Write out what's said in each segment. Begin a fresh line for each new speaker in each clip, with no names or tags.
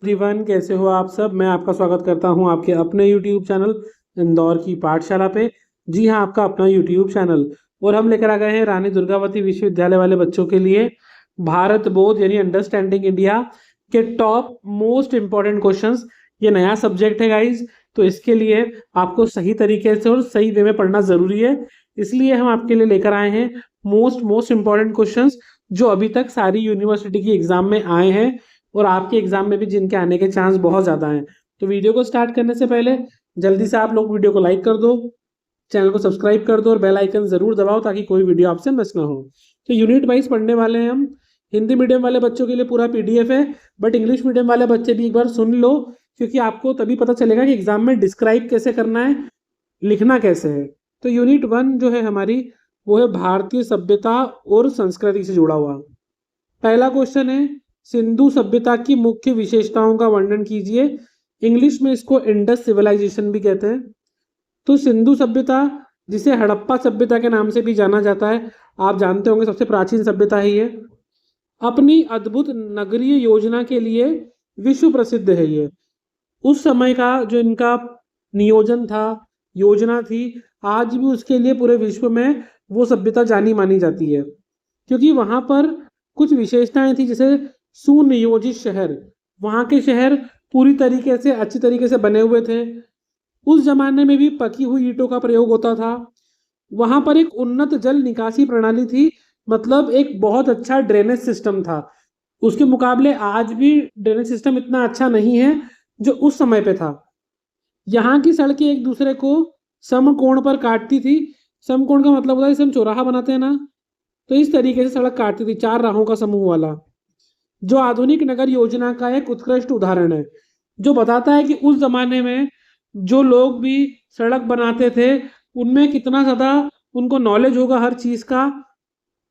Everyone, कैसे हो आप सब। मैं आपका स्वागत करता हूं आपके अपने यूट्यूब चैनल इंदौर की पाठशाला पे। जी हां, आपका अपना यूट्यूब चैनल। और हम लेकर आ गए हैं रानी दुर्गावती विश्वविद्यालय वाले बच्चों के लिए भारत बोध यानी अंडरस्टैंडिंग इंडिया के टॉप मोस्ट इंपॉर्टेंट क्वेश्चंस। ये नया सब्जेक्ट है गाइज, तो इसके लिए आपको सही तरीके से और सही वे में पढ़ना जरूरी है। इसलिए हम आपके लिए लेकर आए हैं मोस्ट मोस्ट इंपॉर्टेंट क्वेश्चंस जो अभी तक सारी यूनिवर्सिटी की एग्जाम में आए हैं और आपके एग्जाम में भी जिनके आने के चांस बहुत ज़्यादा हैं। तो वीडियो को स्टार्ट करने से पहले जल्दी से आप लोग वीडियो को लाइक कर दो, चैनल को सब्सक्राइब कर दो और बेल आइकन ज़रूर दबाओ ताकि कोई वीडियो आपसे मिस ना हो। तो यूनिट वाइज पढ़ने वाले हैं हम। हिंदी मीडियम वाले बच्चों के लिए पूरा पीडीएफ है, बट इंग्लिश मीडियम वाले बच्चे भी एक बार सुन लो, क्योंकि आपको तभी पता चलेगा कि एग्जाम में डिस्क्राइब कैसे करना है, लिखना कैसे है। तो यूनिट 1 जो है हमारी, वो है भारतीय सभ्यता और संस्कृति से जुड़ा हुआ। पहला क्वेश्चन है, सिंधु सभ्यता की मुख्य विशेषताओं का वर्णन कीजिए। इंग्लिश में इसको इंडस सिविलाइजेशन भी कहते हैं। तो सिंधु सभ्यता, जिसे हड़प्पा सभ्यता के नाम से भी जाना जाता है, आप जानते होंगे सबसे प्राचीन सभ्यता है ये। अपनी अद्भुत नगरीय योजना के लिए विश्व प्रसिद्ध है ये। उस समय का जो इनका नियोजन था, योजना थी, आज भी उसके लिए पूरे विश्व में वो सभ्यता जानी मानी जाती है, क्योंकि वहां पर कुछ विशेषताएं थी, जैसे सुनियोजित शहर। वहां के शहर पूरी तरीके से अच्छी तरीके से बने हुए थे। उस जमाने में भी पकी हुई ईंटों का प्रयोग होता था। वहां पर एक उन्नत जल निकासी प्रणाली थी, मतलब एक बहुत अच्छा ड्रेनेज सिस्टम था। उसके मुकाबले आज भी ड्रेनेज सिस्टम इतना अच्छा नहीं है जो उस समय पे था। यहाँ की सड़कें एक दूसरे को समकोण पर काटती थी। समकोण का मतलब होता है जैसे हम चौराहा बनाते हैं ना, तो इस तरीके से सड़क काटती थी, 4 राहों का समूह वाला, जो आधुनिक नगर योजना का एक उत्कृष्ट उदाहरण है, जो बताता है कि उस जमाने में जो लोग भी सड़क बनाते थे उनमें कितना ज्यादा उनको नॉलेज होगा हर चीज का।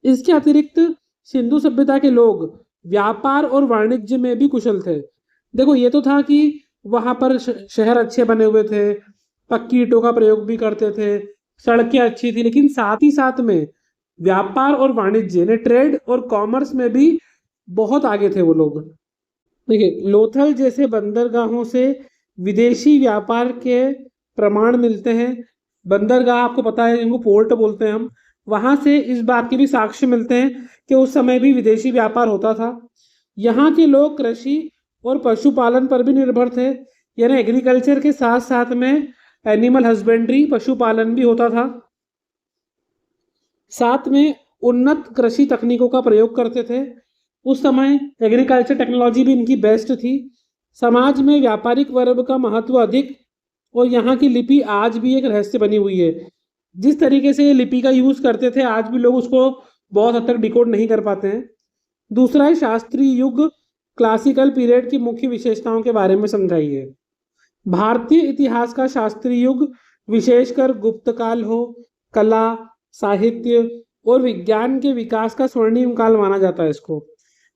इसके अतिरिक्त सिंधु सभ्यता के लोग व्यापार और वाणिज्य में भी कुशल थे। देखो, ये तो था कि वहां पर शहर अच्छे बने हुए थे, पक्की ईंटों का प्रयोग भी करते थे, सड़कें अच्छी थी, लेकिन साथ ही साथ में व्यापार और वाणिज्य ने ट्रेड और कॉमर्स में भी बहुत आगे थे वो लोग। देखिए, लोथल जैसे बंदरगाहों से विदेशी व्यापार के प्रमाण मिलते हैं। बंदरगाह आपको पता है, इनको पोर्ट बोलते हैं हम। वहां से इस बात के भी साक्ष्य मिलते हैं कि उस समय भी विदेशी व्यापार होता था। यहाँ के लोग कृषि और पशुपालन पर भी निर्भर थे, यानी एग्रीकल्चर के साथ साथ में एनिमल हस्बेंड्री, पशुपालन भी होता था। साथ में उन्नत कृषि तकनीकों का प्रयोग करते थे। उस समय एग्रीकल्चर टेक्नोलॉजी भी इनकी बेस्ट थी। समाज में व्यापारिक वर्ग का महत्व अधिक, और यहाँ की लिपि आज भी एक रहस्य बनी हुई है। जिस तरीके से ये लिपि का यूज करते थे, आज भी लोग उसको बहुत हद तक डिकोड नहीं कर पाते हैं। दूसरा है शास्त्रीय युग, क्लासिकल पीरियड की मुख्य विशेषताओं के बारे में समझाइए। भारतीय इतिहास का शास्त्रीय युग, विशेषकर गुप्त काल हो, कला, साहित्य और विज्ञान के विकास का स्वर्णिम काल माना जाता है इसको।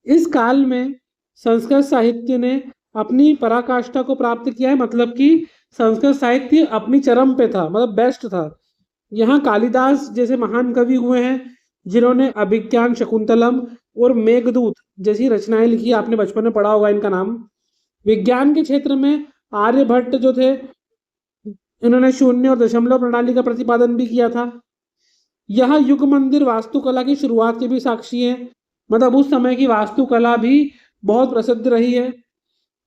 इस काल में संस्कृत साहित्य ने अपनी पराकाष्ठा को प्राप्त किया है, मतलब कि संस्कृत साहित्य अपनी चरम पे था, मतलब बेस्ट था। यहाँ कालिदास जैसे महान कवि हुए हैं, जिन्होंने अभिज्ञान शकुंतलम और मेघदूत जैसी रचनाएं लिखी। आपने बचपन में पढ़ा होगा इनका नाम। विज्ञान के क्षेत्र में आर्यभट्ट जो थे, इन्होंने शून्य और दशमलव प्रणाली का प्रतिपादन भी किया था। यह युग मंदिर वास्तुकला की शुरुआत के भी साक्षी है, मतलब उस समय की वास्तुकला भी बहुत प्रसिद्ध रही है।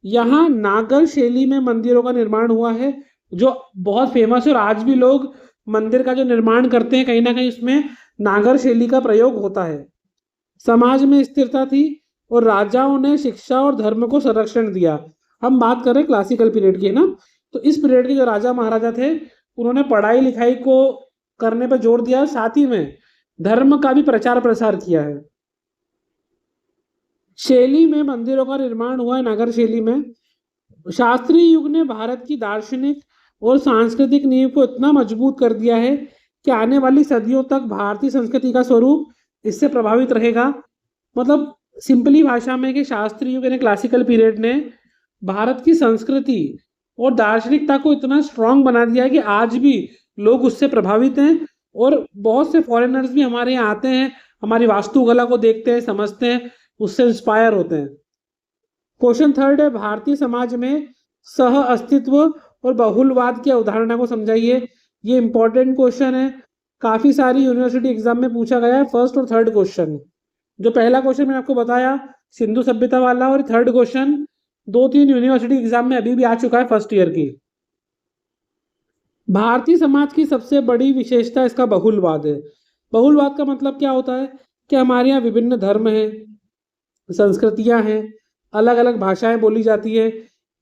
यहाँ नागर शैली में मंदिरों का निर्माण हुआ है, जो बहुत फेमस है, और आज भी लोग मंदिर का जो निर्माण करते हैं कहीं ना कहीं उसमें नागर शैली का प्रयोग होता है। समाज में स्थिरता थी और राजाओं ने शिक्षा और धर्म को संरक्षण दिया। हम बात कर रहे हैं क्लासिकल पीरियड की, है ना। तो इस पीरियड के जो राजा महाराजा थे, उन्होंने पढ़ाई लिखाई को करने पर जोर दिया, साथ ही में धर्म का भी प्रचार प्रसार किया है। शैली में मंदिरों का निर्माण हुआ है, नागर शैली में। शास्त्रीय युग ने भारत की दार्शनिक और सांस्कृतिक नींव को इतना मजबूत कर दिया है कि आने वाली सदियों तक भारतीय संस्कृति का स्वरूप इससे प्रभावित रहेगा। मतलब सिंपली भाषा में कि शास्त्रीय युग यानी क्लासिकल पीरियड ने भारत की संस्कृति और दार्शनिकता को इतना स्ट्रांग बना दिया है कि आज भी लोग उससे प्रभावित हैं, और बहुत से फॉरेनर्स भी हमारे यहाँ आते हैं, हमारी वास्तुकला को देखते हैं, समझते हैं, उससे इंस्पायर होते हैं। क्वेश्चन थर्ड है, भारतीय समाज में सह अस्तित्व और बहुलवाद की अवधारणा को समझाइए। ये इंपॉर्टेंट क्वेश्चन है, काफी सारी यूनिवर्सिटी एग्जाम में पूछा गया है, फर्स्ट और थर्ड क्वेश्चन। जो पहला क्वेश्चन मैंने आपको बताया सिंधु सभ्यता वाला, और थर्ड क्वेश्चन 2-3 यूनिवर्सिटी एग्जाम में अभी भी आ चुका है फर्स्ट ईयर की। भारतीय समाज की सबसे बड़ी विशेषता इसका बहुलवाद है। बहुलवाद का मतलब क्या होता है कि हमारे यहाँ विभिन्न धर्म हैं, संस्कृतियां हैं, अलग अलग भाषाएं बोली जाती है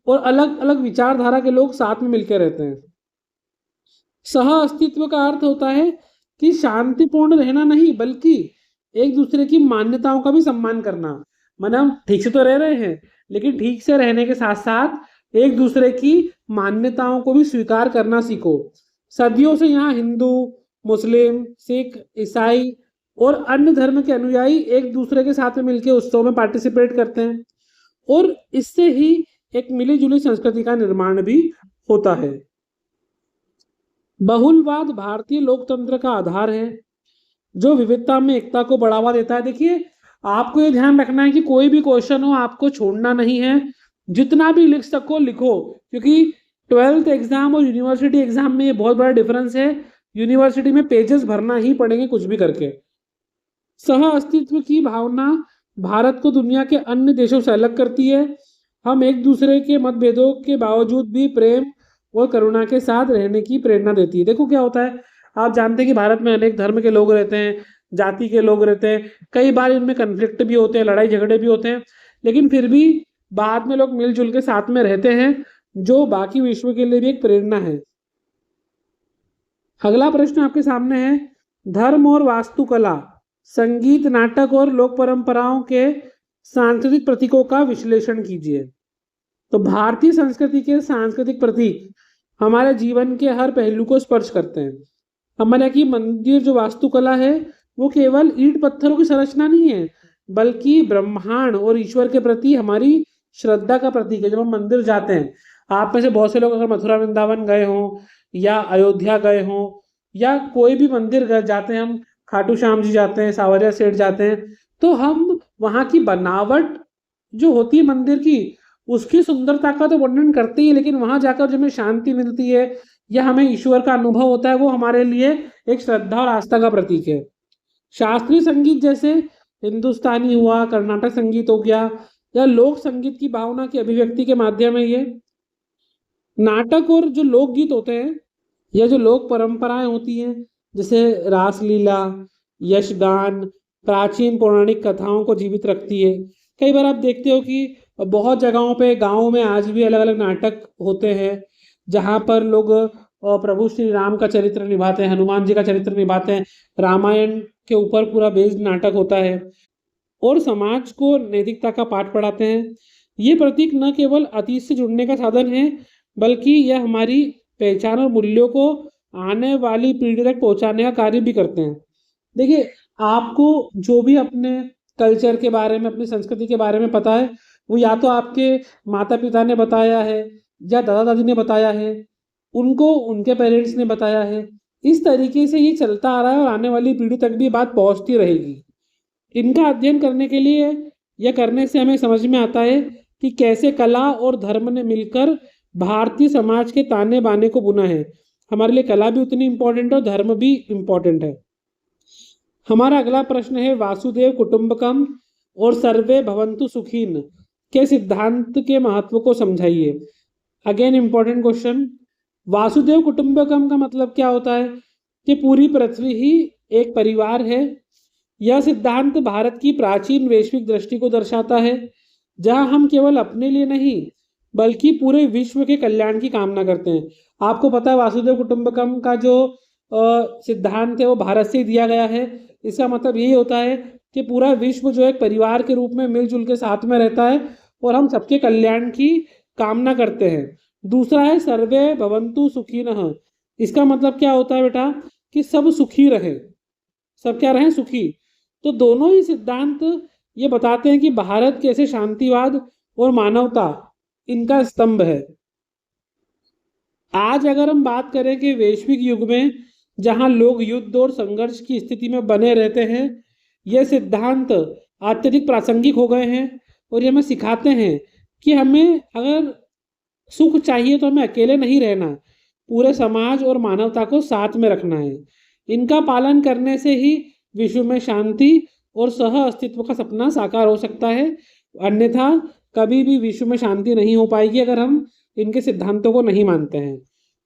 और अलग अलग विचारधारा के लोग साथ में मिलकर रहते हैं। सह अस्तित्व का अर्थ होता है कि शांतिपूर्ण रहना नहीं, बल्कि एक दूसरे की मान्यताओं का भी सम्मान करना। मतलब ठीक से तो रह रहे हैं, लेकिन ठीक से रहने के साथ साथ एक दूसरे की मान्यताओं को भी स्वीकार करना सीखो। सदियों से यहाँ हिंदू, मुस्लिम, सिख, ईसाई और अन्य धर्म के अनुयायी एक दूसरे के साथ में मिलकर उत्सव में पार्टिसिपेट करते हैं, और इससे ही एक मिली जुली संस्कृति का निर्माण भी होता है। बहुलवाद भारतीय लोकतंत्र का आधार है, जो विविधता में एकता को बढ़ावा देता है। देखिए, आपको ये ध्यान रखना है कि कोई भी क्वेश्चन हो आपको छोड़ना नहीं है, जितना भी लिख सको लिखो, क्योंकि 12th एग्जाम और यूनिवर्सिटी एग्जाम में ये बहुत बड़ा डिफरेंस है। यूनिवर्सिटी में पेजेस भरना ही पड़ेंगे कुछ भी करके। सह अस्तित्व की भावना भारत को दुनिया के अन्य देशों से अलग करती है। हम एक दूसरे के मतभेदों के बावजूद भी प्रेम और करुणा के साथ रहने की प्रेरणा देती है। देखो क्या होता है, आप जानते हैं कि भारत में अनेक धर्म के लोग रहते हैं, जाति के लोग रहते हैं, कई बार इनमें कन्फ्लिक्ट भी होते हैं, लड़ाई झगड़े भी होते हैं, लेकिन फिर भी बाद में लोग मिलजुल के साथ में रहते हैं, जो बाकी विश्व के लिए भी एक प्रेरणा है। अगला प्रश्न आपके सामने है, धर्म और वास्तुकला, संगीत, नाटक और लोक परंपराओं के सांस्कृतिक प्रतीकों का विश्लेषण कीजिए। तो भारतीय संस्कृति के सांस्कृतिक प्रतीक हमारे जीवन के हर पहलू को स्पर्श करते हैं। हमारे यहाँ की मंदिर जो वास्तुकला है वो केवल ईंट पत्थरों की संरचना नहीं है, बल्कि ब्रह्मांड और ईश्वर के प्रति हमारी श्रद्धा का प्रतीक है। जब हम मंदिर जाते हैं, आप में से बहुत से लोग अगर मथुरा वृंदावन गए हों या अयोध्या गए हों या कोई भी मंदिर जाते हैं, हम खाटू श्याम जी जाते हैं, सावरिया सेठ जाते हैं, तो हम वहाँ की बनावट जो होती है मंदिर की, उसकी सुंदरता का तो वर्णन करते ही, लेकिन वहां जाकर जो हमें शांति मिलती है या हमें ईश्वर का अनुभव होता है, वो हमारे लिए एक श्रद्धा और आस्था का प्रतीक है। शास्त्रीय संगीत जैसे हिंदुस्तानी हुआ, कर्नाटक संगीत हो गया, या लोक संगीत की भावना की अभिव्यक्ति के माध्यम है ये। नाटक और जो लोकगीत होते हैं या जो लोक परंपराएं होती हैं, जैसे रासलीला, यशगान, प्राचीन पौराणिक कथाओं को जीवित रखती है। कई बार आप देखते हो कि बहुत जगहों पे गाँव में आज भी अलग अलग नाटक होते हैं, जहाँ पर लोग प्रभु श्री राम का चरित्र निभाते हैं, हनुमान जी का चरित्र निभाते हैं, रामायण के ऊपर पूरा बेस्ड नाटक होता है, और समाज को नैतिकता का पाठ पढ़ाते हैं। ये प्रतीक न केवल अतीत से जुड़ने का साधन है, बल्कि यह हमारी पहचान और मूल्यों को आने वाली पीढ़ी तक पहुंचाने का कार्य भी करते हैं। देखिए, आपको जो भी अपने कल्चर के बारे में, अपनी संस्कृति के बारे में पता है, वो या तो आपके माता पिता ने बताया है या दादा दादी ने बताया है, उनको उनके पेरेंट्स ने बताया है। इस तरीके से ये चलता आ रहा है और आने वाली पीढ़ी तक भी बात पहुंचती रहेगी। इनका अध्ययन करने के लिए या करने से हमें समझ में आता है कि कैसे कला और धर्म ने मिलकर भारतीय समाज के ताने बाने को बुना है। हमारे लिए कला भी उतनी इम्पोर्टेंट है और धर्म भी इम्पोर्टेंट है। हमारा अगला प्रश्न है, वासुदेव कुटुंबकम और सर्वे भवन्तु सुखीन के सिद्धांत के महत्व को समझाइए। Again important question. वासुदेव कुटुंबकम का मतलब क्या होता है कि पूरी पृथ्वी ही एक परिवार है। यह सिद्धांत भारत की प्राचीन वैश्विक दृष्टि को दर्शाता है, जहां हम केवल अपने लिए नहीं बल्कि पूरे विश्व के कल्याण की कामना करते हैं। आपको पता है वासुदेव कुटुंबकम का जो सिद्धांत है वो भारत से दिया गया है। इसका मतलब यही होता है कि पूरा विश्व जो एक परिवार के रूप में मिलजुल के साथ में रहता है और हम सबके कल्याण की कामना करते हैं। दूसरा है सर्वे भवन्तु सुखिनः। इसका मतलब क्या होता है बेटा कि सब सुखी रहे, सब क्या रहें, सुखी। तो दोनों ही सिद्धांत ये बताते हैं कि भारत कैसे शांतिवाद और मानवता इनका स्तंभ है। आज अगर हम बात करें कि वैश्विक युग में जहां लोग युद्ध और संघर्ष की स्थिति में बने रहते हैं, ये सिद्धांत अत्यधिक प्रासंगिक हो गए हैं और ये हमें सिखाते हैं कि हमें अगर सुख चाहिए तो हमें अकेले नहीं रहना, पूरे समाज और मानवता को साथ में रखना है। इनका पालन करने से ही विश्व में शांति और सह अस्तित्व का सपना साकार हो सकता है। अन्यथा कभी भी विश्व में शांति नहीं हो पाएगी अगर हम इनके सिद्धांतों को नहीं मानते हैं।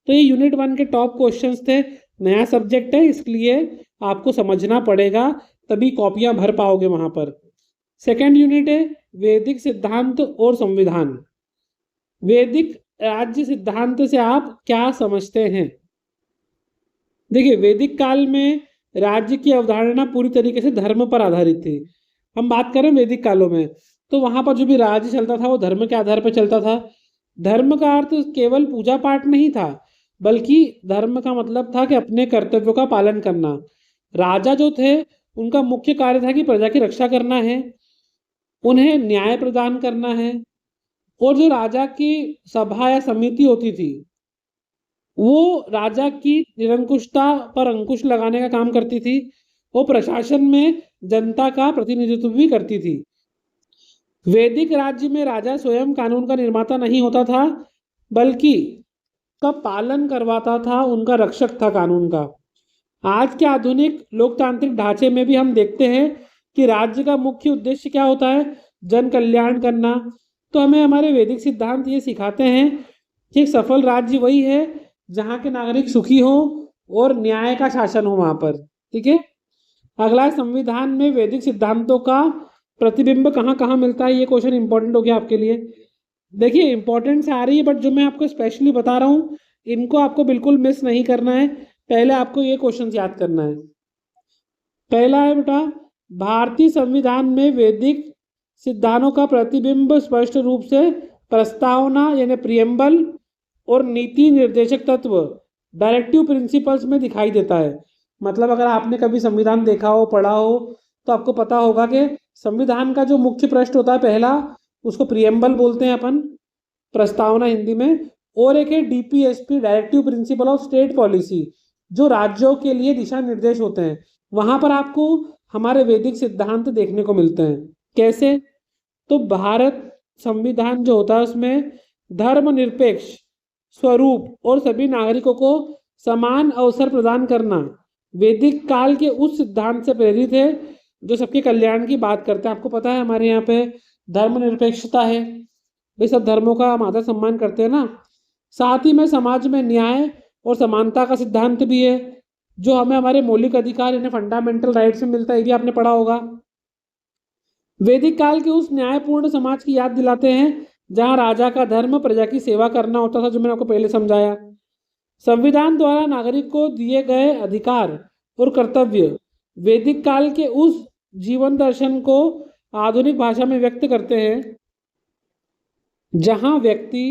तो ये यूनिट 1 के टॉप क्वेश्चंस थे। नया सब्जेक्ट है, इसलिए आपको समझना पड़ेगा, तभी कॉपियां भर पाओगे वहां पर। सेकेंड यूनिट है वैदिक सिद्धांत और संविधान। वैदिक राज्य सिद्धांत से आप क्या समझते हैं? देखिए, वैदिक काल में राज्य की अवधारणा पूरी तरीके से धर्म पर आधारित थी। हम बात करें वैदिक कालों में, तो वहां पर जो भी राज्य चलता था वो धर्म के आधार पर चलता था। धर्म का अर्थ केवल पूजा पाठ नहीं था, बल्कि धर्म का मतलब था कि अपने कर्तव्यों का पालन करना। राजा जो थे उनका मुख्य कार्य था कि प्रजा की रक्षा करना है, उन्हें न्याय प्रदान करना है। और जो राजा की सभा या समिति होती थी वो राजा की निरंकुशता पर अंकुश लगाने का काम करती थी। वो प्रशासन में जनता का प्रतिनिधित्व भी करती थी। वैदिक राज्य में राजा स्वयं कानून का निर्माता नहीं होता था, बल्कि का पालन करवाता था, उनका रक्षक था कानून का। आज के आधुनिक लोकतांत्रिक ढांचे में भी हम देखते हैं कि राज्य का मुख्य उद्देश्य क्या होता है? जन कल्याण करना। तो हमें हमारे वैदिक सिद्धांत ये सिखाते हैं कि एक सफल राज्य वही है जहाँ के नागरिक सुखी हो और न्याय का शासन हो वहाँ पर। ठीक है। अगला, संविधान में वैदिक सिद्धांतों का प्रतिबिंब कहाँ कहाँ मिलता है? ये क्वेश्चन इंपॉर्टेंट हो गया आपके लिए। देखिए, इंपॉर्टेंट से आ रही है, बट जो मैं आपको स्पेशली बता रहा हूँ इनको आपको बिल्कुल मिस नहीं करना है। पहले आपको ये क्वेश्चन याद करना है। पहला है बेटा, भारतीय संविधान में वैदिक सिद्धांतों का प्रतिबिंब स्पष्ट रूप से प्रस्तावना यानी प्रियम्बल और नीति निर्देशक तत्व डायरेक्टिव प्रिंसिपल्स में दिखाई देता है। मतलब अगर आपने कभी संविधान देखा हो, पढ़ा हो, तो आपको पता होगा कि संविधान का जो मुख्य पृष्ठ होता है पहला, उसको प्रियम्बल बोलते हैं अपन, प्रस्तावना हिंदी में। और एक है DPSP, directive principle of state policy, जो राज्यों के लिए दिशा निर्देश होते हैं। वहां पर आपको हमारे वैदिक सिद्धांत देखने को मिलते हैं। कैसे? तो भारत संविधान जो होता है उसमें धर्मनिरपेक्ष स्वरूप और सभी नागरिकों को समान अवसर प्रदान करना वैदिक काल के उस सिद्धांत से प्रेरित है जो सबके कल्याण की बात करता है। आपको पता है हमारे यहाँ पे धर्मनिरपेक्षता है, भाई सब धर्मों का हम आदर सम्मान करते हैं ना। साथ ही में समाज में न्याय और समानता का सिद्धांत भी है, जो हमें हमारे मौलिक अधिकार यानी फंडामेंटल राइट्स में मिलता है, ये भी आपने पढ़ा होगा। वैदिक काल के उस न्यायपूर्ण समाज की याद दिलाते हैं जहां राजा का धर्म प्रजा की सेवा करना होता था, जो मैंने आपको पहले समझाया। संविधान द्वारा नागरिक को दिए गए अधिकार और कर्तव्य वैदिक काल के उस जीवन दर्शन को आधुनिक भाषा में व्यक्त करते हैं जहां व्यक्ति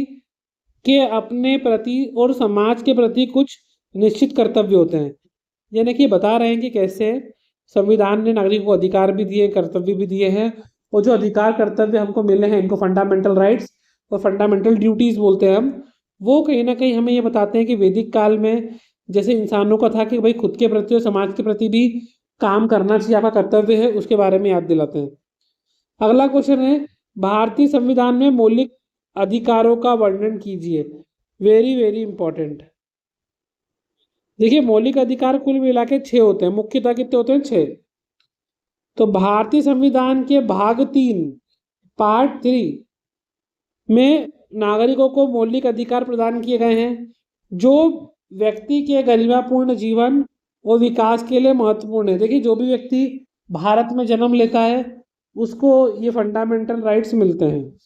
के अपने प्रति और समाज के प्रति कुछ निश्चित कर्तव्य होते हैं। यानी कि बता रहे हैं कि कैसे संविधान ने नागरिक को अधिकार भी दिए, कर्तव्य भी दिए हैं, और जो अधिकार कर्तव्य हमको मिले हैं इनको फंडामेंटल राइट्स और फंडामेंटल ड्यूटीज बोलते हैं हम। वो कहीं ना कहीं हमें ये बताते हैं कि वैदिक काल में जैसे इंसानों का था कि भाई खुद के प्रति और समाज के प्रति भी काम करना चाहिए, आपका कर्तव्य है, उसके बारे में याद दिलाते हैं। अगला क्वेश्चन है, भारतीय संविधान में मौलिक अधिकारों का वर्णन कीजिए। Very very important. देखिए, मौलिक अधिकार कुल मिला के 6 होते हैं। मुख्यतः कितने होते हैं? 6। तो भारतीय संविधान के भाग 3 पार्ट 3 में नागरिकों को मौलिक अधिकार प्रदान किए गए हैं जो व्यक्ति के गरिमापूर्ण जीवन और विकास के लिए महत्वपूर्ण है। देखिए, जो भी व्यक्ति भारत में जन्म लेता है उसको ये फंडामेंटल राइट्स मिलते हैं।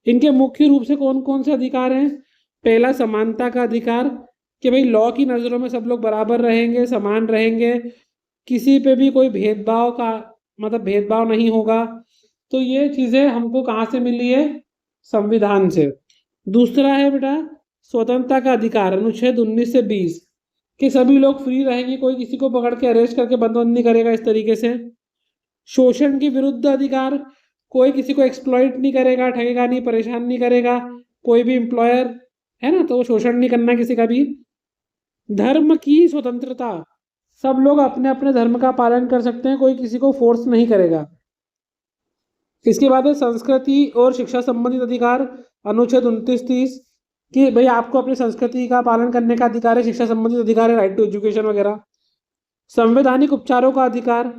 इनके मुख्य रूप से कौन कौन से अधिकार हैं? पहला, समानता का अधिकार, कि भाई लॉ की नज़रों में सब लोग बराबर रहेंगे, समान रहेंगे, किसी पे भी कोई भेदभाव का मतलब भेदभाव नहीं होगा। तो ये चीज़ें हमको कहाँ से मिली है? संविधान से। दूसरा है बेटा स्वतंत्रता का अधिकार, अनुच्छेद 19 से 20, कि सभी लोग फ्री रहेंगे, कोई किसी को पकड़ के अरेस्ट करके बंद नहीं करेगा इस तरीके से। शोषण के विरुद्ध अधिकार, कोई किसी को एक्सप्लॉइट नहीं करेगा, ठगेगा नहीं, परेशान नहीं करेगा, कोई भी एम्प्लॉयर है ना, तो शोषण नहीं करना किसी का भी। धर्म की स्वतंत्रता, सब लोग अपने अपने धर्म का पालन कर सकते हैं, कोई किसी को फोर्स नहीं करेगा। इसके बाद है संस्कृति और शिक्षा संबंधित अधिकार, अनुच्छेद 29-30 कि भाई आपको अपनी संस्कृति का पालन करने का अधिकार है, शिक्षा संबंधित अधिकार है, राइट टू एजुकेशन वगैरह। संवैधानिक उपचारों का अधिकार,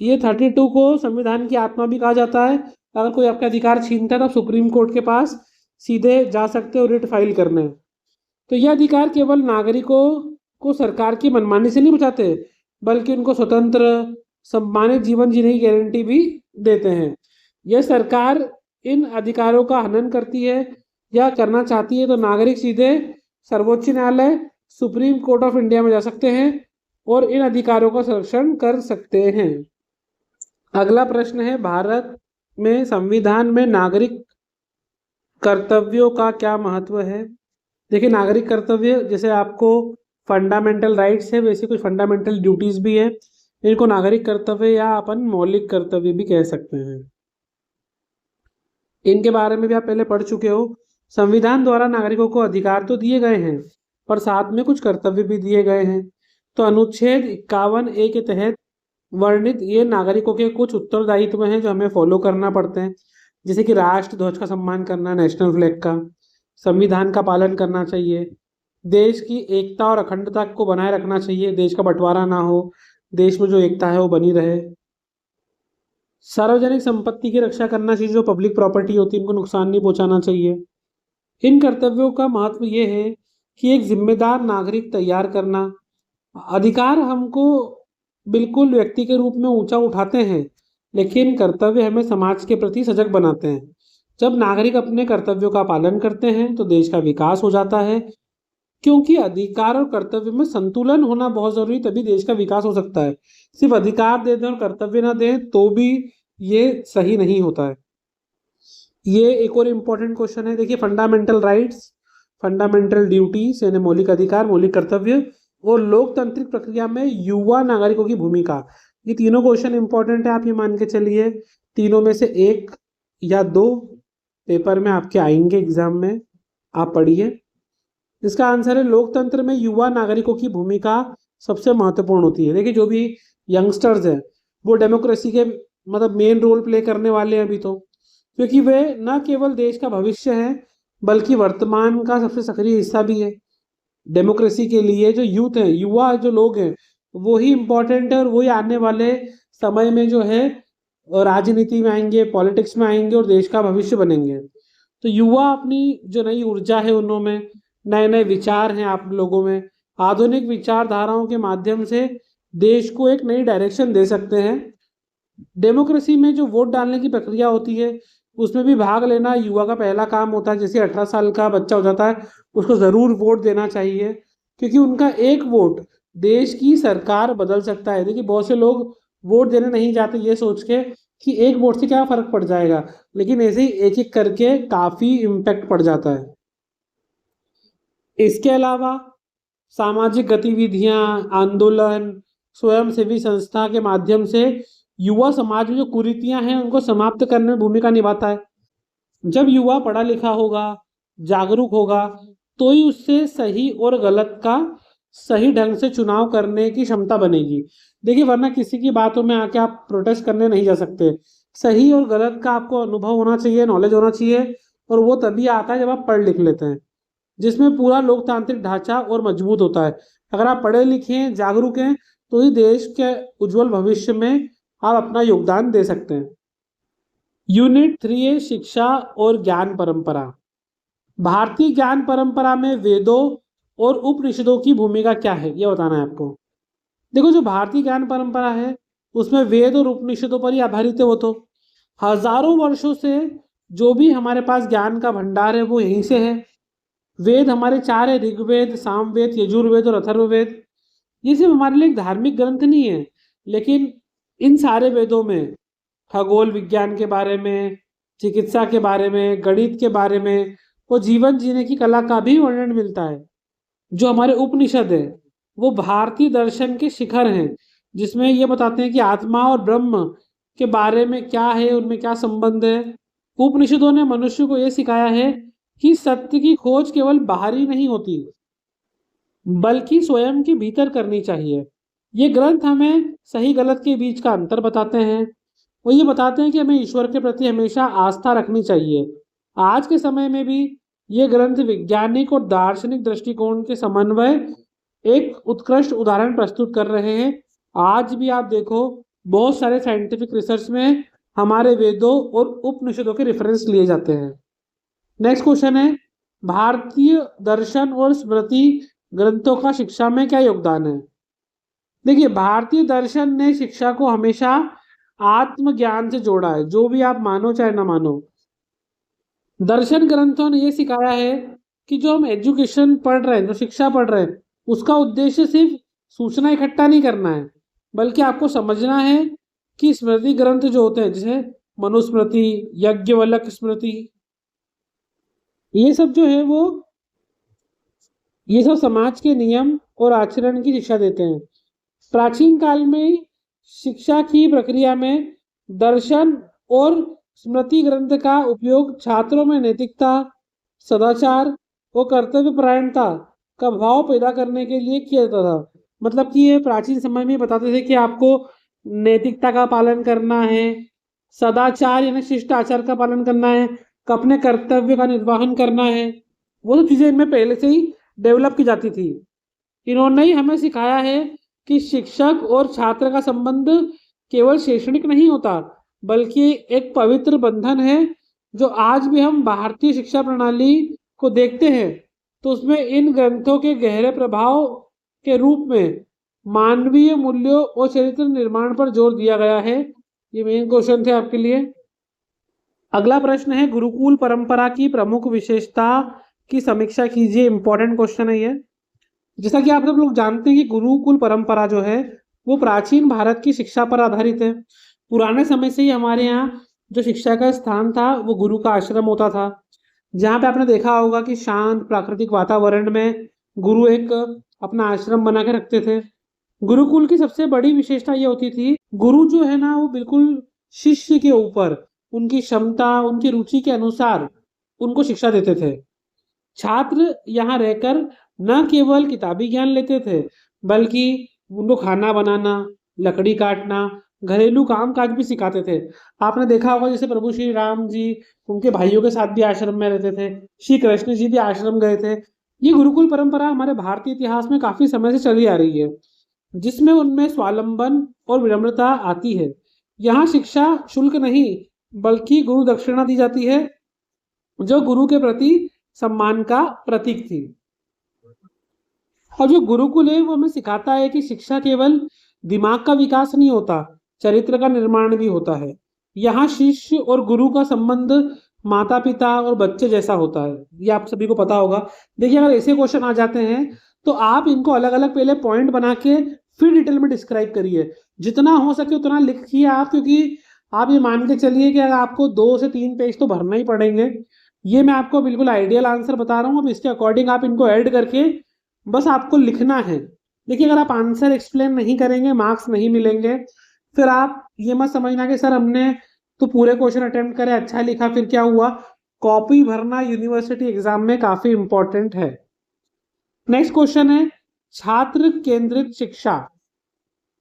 ये 32 को संविधान की आत्मा भी कहा जाता है। अगर कोई आपका अधिकार छीनता है तो आप सुप्रीम कोर्ट के पास सीधे जा सकते हो रिट फाइल करने। तो यह अधिकार केवल नागरिकों को सरकार की मनमानी से नहीं बचाते, बल्कि उनको स्वतंत्र सम्मानित जीवन जीने की गारंटी भी देते हैं। यह सरकार इन अधिकारों का हनन करती है या करना चाहती है तो नागरिक सीधे सर्वोच्च न्यायालय, सुप्रीम कोर्ट ऑफ इंडिया में जा सकते हैं और इन अधिकारों का संरक्षण कर सकते हैं। अगला प्रश्न है, भारत में संविधान में नागरिक कर्तव्यों का क्या महत्व है। देखिए, नागरिक कर्तव्य जैसे आपको फंडामेंटल राइट्स है, वैसे कुछ फंडामेंटल ड्यूटीज भी है। इनको नागरिक कर्तव्य या अपन मौलिक कर्तव्य भी कह सकते हैं। इनके बारे में भी आप पहले पढ़ चुके हो। संविधान द्वारा नागरिकों को अधिकार तो दिए गए हैं, पर साथ में कुछ कर्तव्य भी दिए गए हैं। तो अनुच्छेद 51A के तहत वर्णित ये नागरिकों के कुछ उत्तरदायित्व हैं जो हमें फॉलो करना पड़ते हैं, जैसे कि राष्ट्र ध्वज का सम्मान करना, नेशनल फ्लैग का, संविधान का पालन करना चाहिए, देश की एकता और अखंडता को बनाए रखना चाहिए, देश का बंटवारा ना हो, देश में जो एकता है वो बनी रहे, सार्वजनिक संपत्ति की रक्षा करना चाहिए, जो पब्लिक प्रॉपर्टी होती है उनको नुकसान नहीं पहुंचाना चाहिए। इन कर्तव्यों का महत्व ये है कि एक जिम्मेदार नागरिक तैयार करना। अधिकार हमको बिल्कुल व्यक्ति के रूप में ऊंचा उठाते हैं, लेकिन कर्तव्य हमें समाज के प्रति सजग बनाते हैं। जब नागरिक अपने कर्तव्यों का पालन करते हैं तो देश का विकास हो जाता है, क्योंकि अधिकार और कर्तव्य में संतुलन होना बहुत जरूरी, तभी देश का विकास हो सकता है। सिर्फ अधिकार दे दें और कर्तव्य ना दें तो भी ये सही नहीं होता है। ये एक और इम्पोर्टेंट क्वेश्चन है। देखिए, फंडामेंटल राइट्स, फंडामेंटल ड्यूटीज यानी मौलिक अधिकार, मौलिक कर्तव्य और लोकतांत्रिक प्रक्रिया में युवा नागरिकों की भूमिका, ये तीनों क्वेश्चन इंपॉर्टेंट है। आप ये मान के चलिए तीनों में से एक या दो पेपर में आपके आएंगे एग्जाम में, आप पढ़िए। इसका आंसर है लोकतंत्र में युवा नागरिकों की भूमिका सबसे महत्वपूर्ण होती है। देखिए, जो भी यंगस्टर्स हैं वो डेमोक्रेसी के मतलब मेन रोल प्ले करने वाले हैं अभी तो, क्योंकि वे न केवल देश का भविष्य है बल्कि वर्तमान का सबसे सक्रिय हिस्सा भी है। डेमोक्रेसी के लिए जो यूथ है, युवा जो लोग हैं, वो ही इम्पोर्टेंट है और वही आने वाले समय में जो है राजनीति में आएंगे, पॉलिटिक्स में आएंगे और देश का भविष्य बनेंगे। तो युवा अपनी जो नई ऊर्जा है उनमें, नए नए विचार हैं आप लोगों में, आधुनिक विचारधाराओं के माध्यम से देश को एक नई डायरेक्शन दे सकते हैं। डेमोक्रेसी में जो वोट डालने की प्रक्रिया होती है उसमें भी भाग लेना युवा का पहला काम होता है। जैसे 18 साल का बच्चा हो जाता है उसको ज़रूर वोट देना चाहिए, क्योंकि उनका एक वोट देश की सरकार बदल सकता है। देखिए, बहुत से लोग वोट देने नहीं जाते ये सोच के कि एक वोट से क्या फ़र्क पड़ जाएगा, लेकिन ऐसे ही एक एक करके काफ़ी इम्पैक्ट पड़ जाता है। इसके अलावा सामाजिक गतिविधियां, आंदोलन, स्वयंसेवी संस्था के माध्यम से युवा समाज में जो कुरीतियां हैं उनको समाप्त करने में भूमिका निभाता है। जब युवा पढ़ा लिखा होगा, जागरूक होगा, तो ही उससे सही और गलत का सही ढंग से चुनाव करने की क्षमता बनेगी। देखिए, वरना किसी की बातों में आके आप प्रोटेस्ट करने नहीं जा सकते। सही और गलत का आपको अनुभव होना चाहिए, नॉलेज होना चाहिए, और वो तभी आता है जब आप पढ़ लिख लेते हैं, जिसमें पूरा लोकतांत्रिक ढांचा और मजबूत होता है। अगर आप पढ़े लिखे हैं, जागरूक हैं, तो ही देश के उज्जवल भविष्य में आप अपना योगदान दे सकते हैं। यूनिट 3A शिक्षा और ज्ञान परंपरा। भारतीय ज्ञान परंपरा में वेदों और उपनिषदों की भूमिका क्या है, यह बताना है आपको। देखो, जो भारतीय ज्ञान परंपरा है उसमें वेद और उपनिषदों पर ही आधारित है। वो तो हजारों वर्षों से जो भी हमारे पास ज्ञान का भंडार है वो यहीं से है। वेद हमारे 4 है, ऋग्वेद, सामवेद, यजुर्वेद और अथर्ववेद। ये सिर्फ हमारे लिए एक धार्मिक ग्रंथ नहीं है, लेकिन इन सारे वेदों में खगोल विज्ञान के बारे में, चिकित्सा के बारे में, गणित के बारे में और जीवन जीने की कला का भी वर्णन मिलता है। जो हमारे उपनिषद है वो भारतीय दर्शन के शिखर हैं, जिसमें ये बताते हैं कि आत्मा और ब्रह्म के बारे में क्या है, उनमें क्या संबंध है। उपनिषदों ने मनुष्य को यह सिखाया है कि सत्य की खोज केवल बाहरी नहीं होती, बल्कि स्वयं के भीतर करनी चाहिए। ये ग्रंथ हमें सही गलत के बीच का अंतर बताते हैं, वो ये बताते हैं कि हमें ईश्वर के प्रति हमेशा आस्था रखनी चाहिए। आज के समय में भी ये ग्रंथ वैज्ञानिक और दार्शनिक दृष्टिकोण के समन्वय एक उत्कृष्ट उदाहरण प्रस्तुत कर रहे हैं। आज भी आप देखो, बहुत सारे साइंटिफिक रिसर्च में हमारे वेदों और उपनिषदों के रेफरेंस लिए जाते हैं। नेक्स्ट क्वेश्चन है, भारतीय दर्शन और स्मृति ग्रंथों का शिक्षा में क्या योगदान है? देखिए, भारतीय दर्शन ने शिक्षा को हमेशा आत्मज्ञान से जोड़ा है, जो भी आप मानो चाहे ना मानो। दर्शन ग्रंथों ने यह सिखाया है कि जो हम एजुकेशन पढ़ रहे हैं, जो शिक्षा पढ़ रहे हैं, उसका उद्देश्य सिर्फ सूचना इकट्ठा नहीं करना है, बल्कि आपको समझना है कि स्मृति ग्रंथ जो होते हैं, जैसे मनुस्मृति, यज्ञवल्क्य स्मृति, ये सब जो है ये सब समाज के नियम और आचरण की शिक्षा देते हैं। प्राचीन काल में शिक्षा की प्रक्रिया में दर्शन और स्मृति ग्रंथ का उपयोग छात्रों में नैतिकता, सदाचार और कर्तव्य परायणता का भाव पैदा करने के लिए किया जाता था। मतलब कि ये प्राचीन समय में बताते थे कि आपको नैतिकता का पालन करना है, सदाचार यानी शिष्टाचार का पालन करना है, अपने कर्तव्य का निर्वहन करना है। वो तो चीज़ें इनमें पहले से ही डेवलप की जाती थी। इन्होंने ही हमें सिखाया है कि शिक्षक और छात्र का संबंध केवल शैक्षणिक नहीं होता, बल्कि एक पवित्र बंधन है। जो आज भी हम भारतीय शिक्षा प्रणाली को देखते हैं, तो उसमें इन ग्रंथों के गहरे प्रभाव के रूप में मानवीय मूल्यों और चरित्र निर्माण पर जोर दिया गया है। ये मेन क्वेश्चन थे आपके लिए। अगला प्रश्न है, गुरुकुल परंपरा की प्रमुख विशेषता की समीक्षा कीजिए। इंपॉर्टेंट क्वेश्चन है ये। जैसा कि आप सब लोग जानते हैं कि गुरुकुल परंपरा जो है वो प्राचीन भारत की शिक्षा पर आधारित है। पुराने समय से ही हमारे यहाँ जो शिक्षा का स्थान था वो गुरु का आश्रम होता था, जहाँ पे आपने देखा होगा कि शांत प्राकृतिक वातावरण में गुरु एक अपना आश्रम बना के रखते थे। गुरुकुल की सबसे बड़ी विशेषता ये होती थी, गुरु जो है ना वो बिल्कुल शिष्य के ऊपर उनकी क्षमता, उनकी रुचि के अनुसार उनको शिक्षा देते थे। छात्र यहाँ रहकर न केवल किताबी ज्ञान लेते थे, बल्कि उनको खाना बनाना, लकड़ी काटना, घरेलू काम काज भी सिखाते थे। आपने देखा होगा जैसे प्रभु श्री राम जी उनके भाइयों के साथ भी आश्रम में रहते थे, श्री कृष्ण जी भी आश्रम गए थे। ये गुरुकुल परंपरा हमारे भारतीय इतिहास में काफी समय से चली आ रही है, जिसमें उनमें स्वावलंबन और विनम्रता आती है। यहाँ शिक्षा शुल्क नहीं बल्कि गुरु दक्षिणा दी जाती है, जो गुरु के प्रति सम्मान का प्रतीक थी। और जो गुरुकुल है वो हमें सिखाता है कि शिक्षा केवल दिमाग का विकास नहीं होता, चरित्र का निर्माण भी होता है। यहाँ शिष्य और गुरु का संबंध माता पिता और बच्चे जैसा होता है, ये आप सभी को पता होगा। देखिए, अगर ऐसे क्वेश्चन आ जाते हैं तो आप इनको अलग अलग पहले पॉइंट बना के फिर डिटेल में डिस्क्राइब करिए, जितना हो सके उतना लिखिए आप, क्योंकि आप ये मान के चलिए कि अगर आपको 2 से 3 पेज तो भरना ही पड़ेंगे। ये मैं आपको बिल्कुल आइडियल आंसर बता रहा हूँ, अब इसके अकॉर्डिंग आप इनको ऐड करके बस आपको लिखना है। देखिए, अगर आप आंसर एक्सप्लेन नहीं करेंगे मार्क्स नहीं मिलेंगे। फिर आप ये मत समझना कि सर हमने तो पूरे क्वेश्चन अटेम्प्ट करे, अच्छा लिखा, फिर क्या हुआ। कॉपी भरना यूनिवर्सिटी एग्जाम में काफी इंपॉर्टेंट है। नेक्स्ट क्वेश्चन है, छात्र केंद्रित शिक्षा,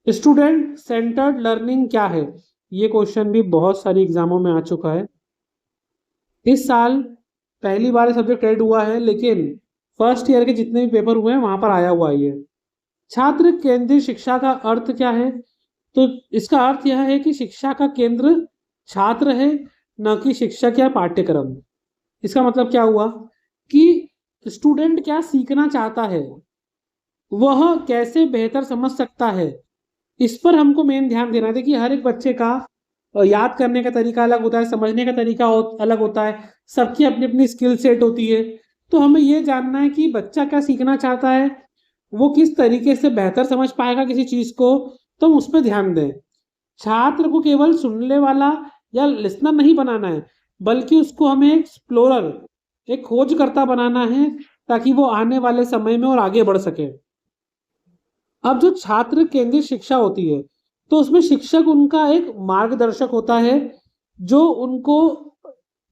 स्टूडेंट सेंटर्ड लर्निंग क्या है? ये क्वेश्चन भी बहुत सारी एग्जामों में आ चुका है। इस साल पहली बार सब्जेक्ट ऐड हुआ है, लेकिन फर्स्ट ईयर के जितने भी पेपर हुए हैं वहां पर आया हुआ है ये। छात्र केंद्रित शिक्षा का अर्थ क्या है? तो इसका अर्थ यह है कि शिक्षा का केंद्र छात्र है, न कि शिक्षक या पाठ्यक्रम। इसका मतलब क्या हुआ कि स्टूडेंट क्या सीखना चाहता है, वह कैसे बेहतर समझ सकता है, इस पर हमको मेन ध्यान देना है। देखिए, हर एक बच्चे का याद करने का तरीका अलग होता है, समझने का तरीका अलग होता है, सबकी अपनी अपनी स्किल सेट होती है। तो हमें ये जानना है कि बच्चा क्या सीखना चाहता है, वो किस तरीके से बेहतर समझ पाएगा किसी चीज को, तो हम उस पर ध्यान दें। छात्र को केवल सुनने वाला या लिसनर नहीं बनाना है, बल्कि उसको हमें एक्सप्लोरर, एक खोजकर्ता बनाना है, ताकि वो आने वाले समय में और आगे बढ़ सके। अब जो छात्र केंद्रित शिक्षा होती है, तो उसमें शिक्षक उनका एक मार्गदर्शक होता है, जो उनको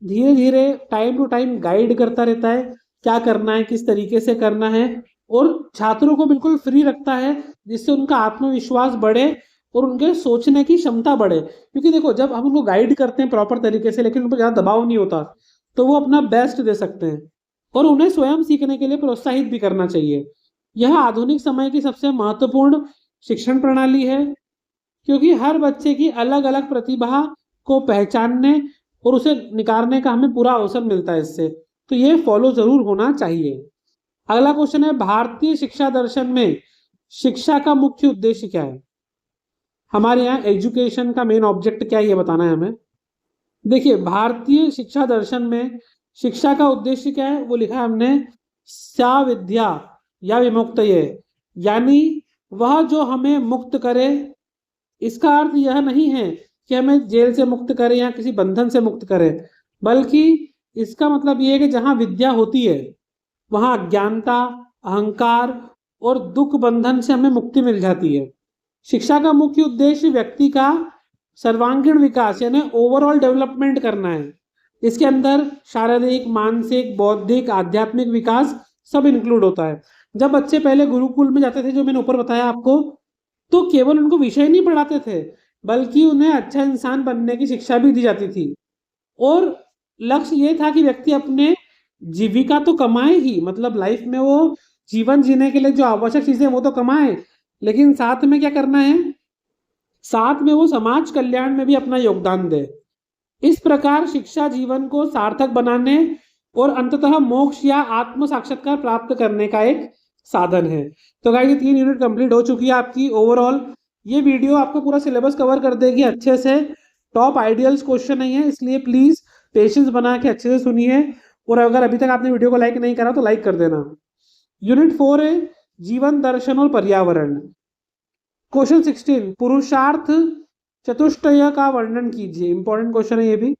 धीरे धीरे टाइम टू टाइम गाइड करता रहता है, क्या करना है, किस तरीके से करना है, और छात्रों को बिल्कुल फ्री रखता है, जिससे उनका आत्मविश्वास बढ़े और उनके सोचने की क्षमता बढ़े। क्योंकि देखो, जब हम उनको गाइड करते हैं प्रॉपर तरीके से, लेकिन उन पर ज़्यादा दबाव नहीं होता, तो वो अपना बेस्ट दे सकते हैं। और उन्हें स्वयं सीखने के लिए प्रोत्साहित भी करना चाहिए। यह आधुनिक समय की सबसे महत्वपूर्ण शिक्षण प्रणाली है, क्योंकि हर बच्चे की अलग अलग प्रतिभा को पहचानने और उसे निखारने का हमें पूरा अवसर मिलता है इससे। तो ये फॉलो जरूर होना चाहिए। अगला क्वेश्चन है, भारतीय शिक्षा दर्शन में शिक्षा का मुख्य उद्देश्य क्या है? हमारे यहाँ एजुकेशन का मेन ऑब्जेक्ट क्या है, ये बताना है हमें। देखिए, भारतीय शिक्षा दर्शन में शिक्षा का उद्देश्य क्या है, वो लिखा है हमने, सा विद्या या विमुक्तये, यानी वह जो हमें मुक्त करे। इसका अर्थ यह नहीं है कि हमें जेल से मुक्त करे या किसी बंधन से मुक्त करे, बल्कि इसका मतलब ये है कि जहाँ विद्या होती है वहाँ अज्ञानता, अहंकार और दुख बंधन से हमें मुक्ति मिल जाती है। शिक्षा का मुख्य उद्देश्य व्यक्ति का सर्वांगीण विकास यानी ओवरऑल डेवलपमेंट करना है। इसके अंदर शारीरिक, मानसिक, बौद्धिक, आध्यात्मिक विकास सब इंक्लूड होता है। जब बच्चे पहले गुरुकुल में जाते थे, जो मैंने ऊपर बताया आपको, तो केवल उनको विषय नहीं पढ़ाते थे, बल्कि उन्हें अच्छा इंसान बनने की शिक्षा भी दी जाती थी। और लक्ष्य ये था कि व्यक्ति अपने जीविका तो कमाए ही, मतलब लाइफ में वो जीवन जीने के लिए जो आवश्यक चीजें वो तो कमाए, लेकिन साथ में क्या करना है, साथ में वो समाज कल्याण में भी अपना योगदान दे। इस प्रकार शिक्षा जीवन को सार्थक बनाने और अंततः मोक्ष या आत्म साक्षात्कार प्राप्त करने का एक साधन है। तो गाइस, ये 3 यूनिट कंप्लीट हो चुकी है आपकी ओवरऑल। ये वीडियो आपको पूरा सिलेबस कवर कर देगी अच्छे से। टॉप आइडियल्स क्वेश्चन नहीं है, इसलिए प्लीज पेशेंस बना के अच्छे से सुनिए। और अगर अभी तक आपने वीडियो को लाइक नहीं करा तो लाइक कर देना। यूनिट 4 है जीवन दर्शन और पर्यावरण। क्वेश्चन 16, पुरुषार्थ चतुष्टय का वर्णन कीजिए। इंपॉर्टेंट क्वेश्चन है ये भी।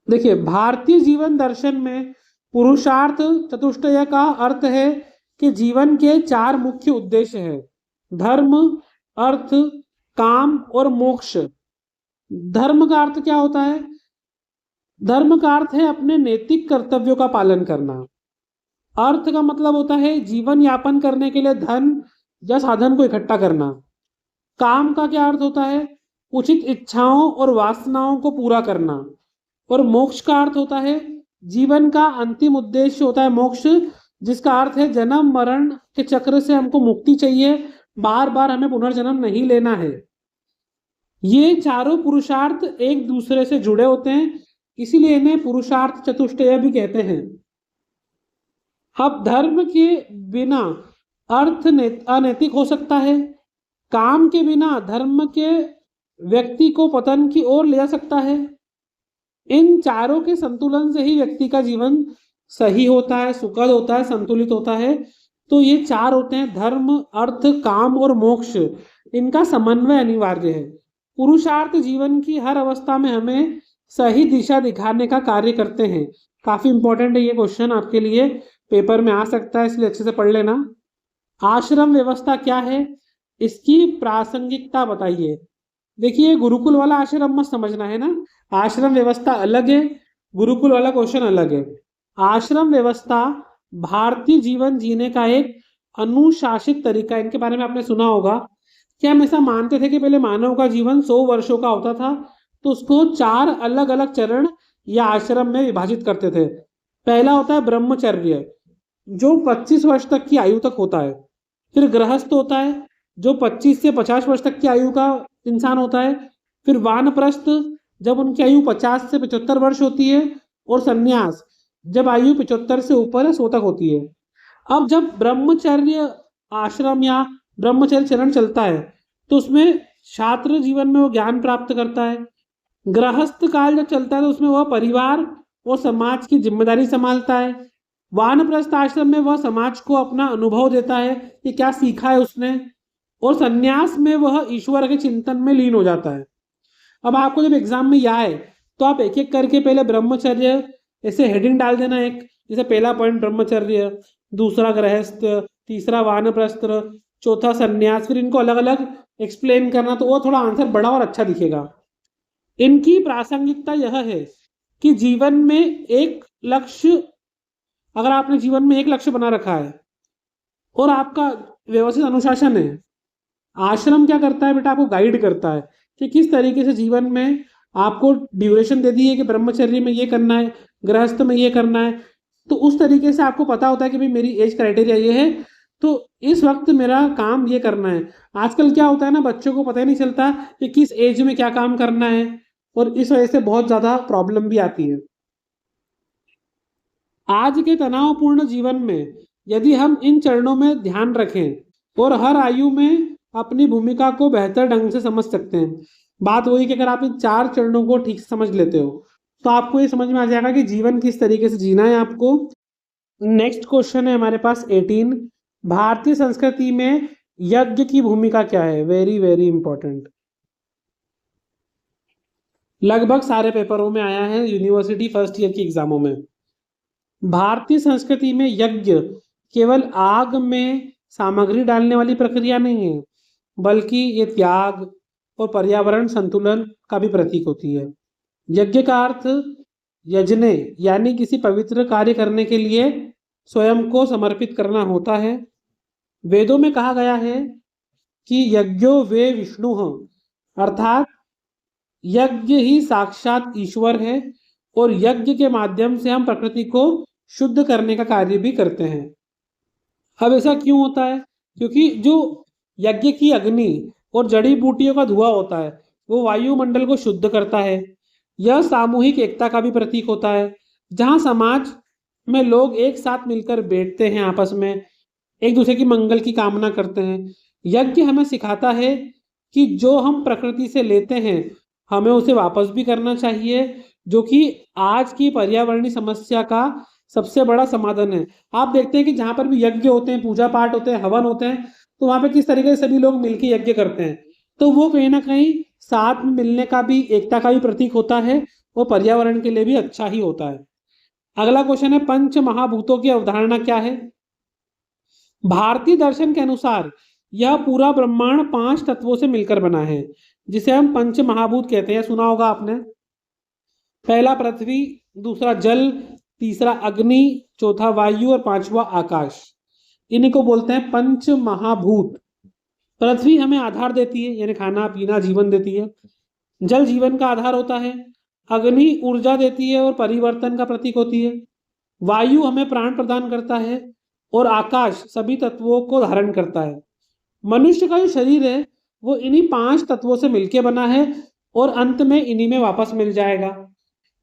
देखिए, भारतीय जीवन दर्शन में पुरुषार्थ चतुष्टय का अर्थ है कि जीवन के 4 मुख्य उद्देश्य हैं: धर्म, अर्थ, काम और मोक्ष। धर्म का अर्थ क्या होता है? धर्म का अर्थ है अपने नैतिक कर्तव्यों का पालन करना। अर्थ का मतलब होता है जीवन यापन करने के लिए धन या साधन को इकट्ठा करना। काम का क्या अर्थ होता है? उचित इच्छाओं और वासनाओं को पूरा करना। और मोक्ष का अर्थ होता है जीवन का अंतिम उद्देश्य होता है मोक्ष, जिसका अर्थ है जन्म मरण के चक्र से हमको मुक्ति चाहिए, बार बार हमें पुनर्जन्म नहीं लेना है। ये चारों पुरुषार्थ एक दूसरे से जुड़े होते हैं, इसीलिए इन्हें पुरुषार्थ चतुष्टय भी कहते हैं। अब धर्म के बिना अर्थ अनैतिक हो सकता है, काम के बिना धर्म के व्यक्ति को पतन की ओर ले जा सकता है। इन चारों के संतुलन से ही व्यक्ति का जीवन सही होता है, सुखद होता है, संतुलित होता है। तो ये 4 होते हैं, धर्म, अर्थ, काम और मोक्ष। इनका समन्वय अनिवार्य है। पुरुषार्थ जीवन की हर अवस्था में हमें सही दिशा दिखाने का कार्य करते हैं। काफी इंपॉर्टेंट है ये क्वेश्चन, आपके लिए पेपर में आ सकता है, इसलिए अच्छे से पढ़ लेना। आश्रम व्यवस्था क्या है, इसकी प्रासंगिकता बताइए। देखिए, गुरुकुल वाला आश्रम मत समझना है ना, आश्रम व्यवस्था अलग है, गुरुकुल वाला क्वेश्चन अलग है। आश्रम व्यवस्था भारतीय जीवन जीने का एक अनुशासित तरीका। इनके बारे में आपने सुना होगा कि हम ऐसा मानते थे कि पहले मानव का जीवन 100 वर्षों का होता था, तो उसको 4 अलग अलग चरण या आश्रम में विभाजित करते थे। पहला होता है ब्रह्मचर्य, जो 25 वर्ष तक की आयु तक होता है। फिर गृहस्थ होता है, जो 25 से 50 वर्ष तक की आयु का इंसान होता है। फिर वानप्रस्थ, जब उनकी आयु 50 से 75 वर्ष होती है। और संन्यास, जब आयु 75 से ऊपर 100 तक होती है। अब जब ब्रह्मचर्य आश्रम या ब्रह्मचर्य चरण चलता है, तो उसमें छात्र जीवन में वो ज्ञान प्राप्त करता है। गृहस्थ काल जब चलता है, तो उसमें वह परिवार और समाज की जिम्मेदारी संभालता है। वानप्रस्थ आश्रम में वह समाज को अपना अनुभव देता है कि क्या सीखा है उसने। और संन्यास में वह ईश्वर के चिंतन में लीन हो जाता है। अब आपको जब एग्जाम में यह आए, तो आप एक एक करके पहले ब्रह्मचर्य ऐसे हेडिंग डाल देना। एक जैसे पहला पॉइंट ब्रह्मचर्य, दूसरा गृहस्थ, तीसरा वानप्रस्थ, चौथा संन्यास, फिर इनको अलग अलग एक्सप्लेन करना, तो वो थोड़ा आंसर बड़ा और अच्छा दिखेगा। इनकी प्रासंगिकता यह है कि जीवन में एक लक्ष्य, अगर आपने जीवन में एक लक्ष्य बना रखा है और आपका व्यवस्थित अनुशासन है, आश्रम क्या करता है बेटा, आपको गाइड करता है कि किस तरीके से जीवन में आपको ड्यूरेशन दे दी है कि ब्रह्मचर्य में ये करना है, गृहस्थ में ये करना है। तो उस तरीके से आपको पता होता है कि भाई मेरी एज क्राइटेरिया ये है, तो इस वक्त मेरा काम ये करना है। आजकल क्या होता है ना, बच्चों को पता ही नहीं चलता कि किस एज में क्या काम करना है, और इस वजह से बहुत ज़्यादा प्रॉब्लम भी आती है। आज के तनावपूर्ण जीवन में यदि हम इन चरणों में ध्यान रखें और हर आयु में अपनी भूमिका को बेहतर ढंग से समझ सकते हैं। बात वही कि अगर आप इन 4 चरणों को ठीक से समझ लेते हो तो आपको ये समझ में आ जाएगा कि जीवन किस तरीके से जीना है आपको। नेक्स्ट क्वेश्चन है हमारे पास 18। भारतीय संस्कृति में यज्ञ की भूमिका क्या है? वेरी वेरी इंपॉर्टेंट, लगभग सारे पेपरों में आया है, यूनिवर्सिटी फर्स्ट ईयर की एग्जामों में। भारतीय संस्कृति में यज्ञ केवल आग में सामग्री डालने वाली प्रक्रिया नहीं है, बल्कि ये त्याग और पर्यावरण संतुलन का भी प्रतीक होती है। यज्ञ का अर्थ यजने यानी किसी पवित्र कार्य करने के लिए स्वयं को समर्पित करना होता है। वेदों में कहा गया है कि यज्ञो वे विष्णु, अर्थात यज्ञ ही साक्षात ईश्वर है, और यज्ञ के माध्यम से हम प्रकृति को शुद्ध करने का कार्य भी करते हैं। अब ऐसा क्यों होता है? क्योंकि जो यज्ञ की अग्नि और जड़ी बूटियों का धुआं होता है वो वायुमंडल को शुद्ध करता है। यह सामूहिक एकता का भी प्रतीक होता है, जहाँ समाज में लोग एक साथ मिलकर बैठते हैं, आपस में एक दूसरे की मंगल की कामना करते हैं। यज्ञ हमें सिखाता है कि जो हम प्रकृति से लेते हैं हमें उसे वापस भी करना चाहिए, जो कि आज की पर्यावरणीय समस्या का सबसे बड़ा समाधान है। आप देखते हैं कि जहाँ पर भी यज्ञ होते हैं, पूजा पाठ होते हैं, हवन होते हैं, तो वहाँ पे किस तरीके से सभी लोग मिलकर यज्ञ करते हैं। तो वो कहीं ना कहीं साथ में मिलने का भी, एकता का भी प्रतीक होता है, वो पर्यावरण के लिए भी अच्छा ही होता है। अगला क्वेश्चन है, पंच महाभूतों की अवधारणा क्या है? भारतीय दर्शन के अनुसार यह पूरा ब्रह्मांड 5 तत्वों से मिलकर बना है, जिसे हम पंच महाभूत कहते हैं। सुना होगा आपने। पहला पृथ्वी, दूसरा जल, तीसरा अग्नि, चौथा वायु और पांचवा आकाश। इन्हीं को बोलते हैं पंच महाभूत। पृथ्वी हमें आधार देती है, यानी खाना पीना जीवन देती है। जल जीवन का आधार होता है। अग्नि ऊर्जा देती है और परिवर्तन का प्रतीक होती है। वायु हमें प्राण प्रदान करता है, और आकाश सभी तत्वों को धारण करता है। मनुष्य का जो शरीर है वो इन्हीं 5 तत्वों से मिलकर बना है, और अंत में इन्हीं में वापस मिल जाएगा।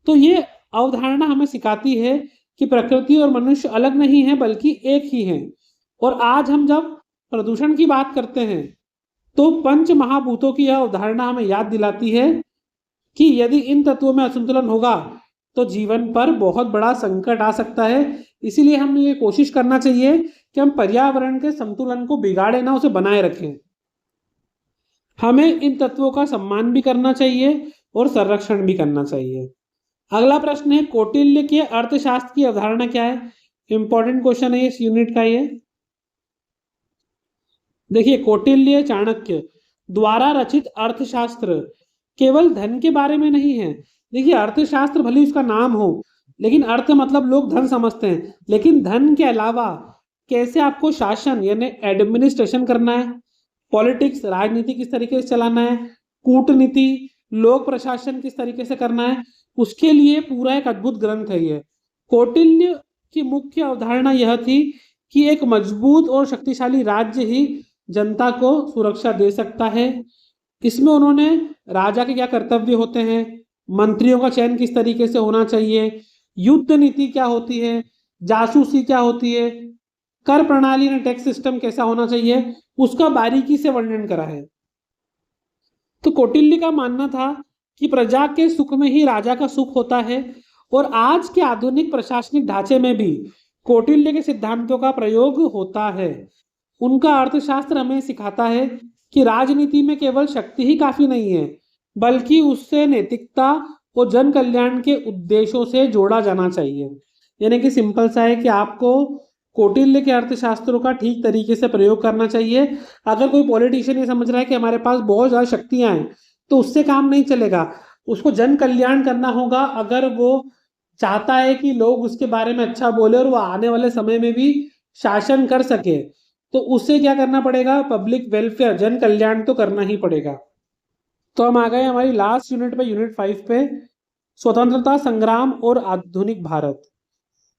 तो ये अवधारणा हमें सिखाती है कि प्रकृति और मनुष्य अलग नहीं है, बल्कि एक ही हैं। और आज हम जब प्रदूषण की बात करते हैं तो पंच महाभूतों की यह अवधारणा हमें याद दिलाती है कि यदि इन तत्वों में असंतुलन होगा तो जीवन पर बहुत बड़ा संकट आ सकता है। इसीलिए हमें ये कोशिश करना चाहिए कि हम पर्यावरण के संतुलन को बिगाड़े ना, उसे बनाए रखें। हमें इन तत्वों का सम्मान भी करना चाहिए और संरक्षण भी करना चाहिए। अगला प्रश्न है, कौटिल्य के अर्थशास्त्र की अवधारणा क्या है? इंपॉर्टेंट क्वेश्चन है इस यूनिट का ये। देखिए, कौटिल्य चाणक्य द्वारा रचित अर्थशास्त्र केवल धन के बारे में नहीं है। देखिए, अर्थशास्त्र भले उसका नाम हो, लेकिन अर्थ मतलब लोग धन समझते हैं, लेकिन धन के अलावा कैसे आपको शासन यानी एडमिनिस्ट्रेशन करना है, पॉलिटिक्स राजनीति किस तरीके से चलाना है, कूटनीति लोक प्रशासन किस तरीके से करना है, उसके लिए पूरा एक अद्भुत ग्रंथ है ये। कौटिल्य की मुख्य अवधारणा यह थी कि एक मजबूत और शक्तिशाली राज्य ही जनता को सुरक्षा दे सकता है। इसमें उन्होंने राजा के क्या कर्तव्य होते हैं, मंत्रियों का चयन किस तरीके से होना चाहिए, युद्ध नीति क्या होती है, जासूसी क्या होती है, कर प्रणाली में टैक्स सिस्टम कैसा होना चाहिए, उसका बारीकी से वर्णन करा है। तो कौटिल्य का मानना था कि प्रजा के सुख में ही राजा का सुख होता है, और आज के आधुनिक प्रशासनिक ढांचे में भी कौटिल्य के सिद्धांतों का प्रयोग होता है। उनका अर्थशास्त्र हमें सिखाता है कि राजनीति में केवल शक्ति ही काफी नहीं है, बल्कि उससे नैतिकता और जन कल्याण के उद्देश्यों से जोड़ा जाना चाहिए। यानी कि सिंपल सा है कि आपको कौटिल्य के अर्थशास्त्रों का ठीक तरीके से प्रयोग करना चाहिए। अगर कोई पॉलिटिशियन ये समझ रहा है कि हमारे पास बहुत ज़्यादा शक्तियां हैं तो उससे काम नहीं चलेगा, उसको जन कल्याण करना होगा। अगर वो चाहता है कि लोग उसके बारे में अच्छा बोले और वो आने वाले समय में भी शासन कर सके, तो उससे क्या करना पड़ेगा, पब्लिक वेलफेयर, जन कल्याण तो करना ही पड़ेगा। तो हम आ गए हमारी लास्ट यूनिट पे, यूनिट 5 पे, स्वतंत्रता संग्राम और आधुनिक भारत।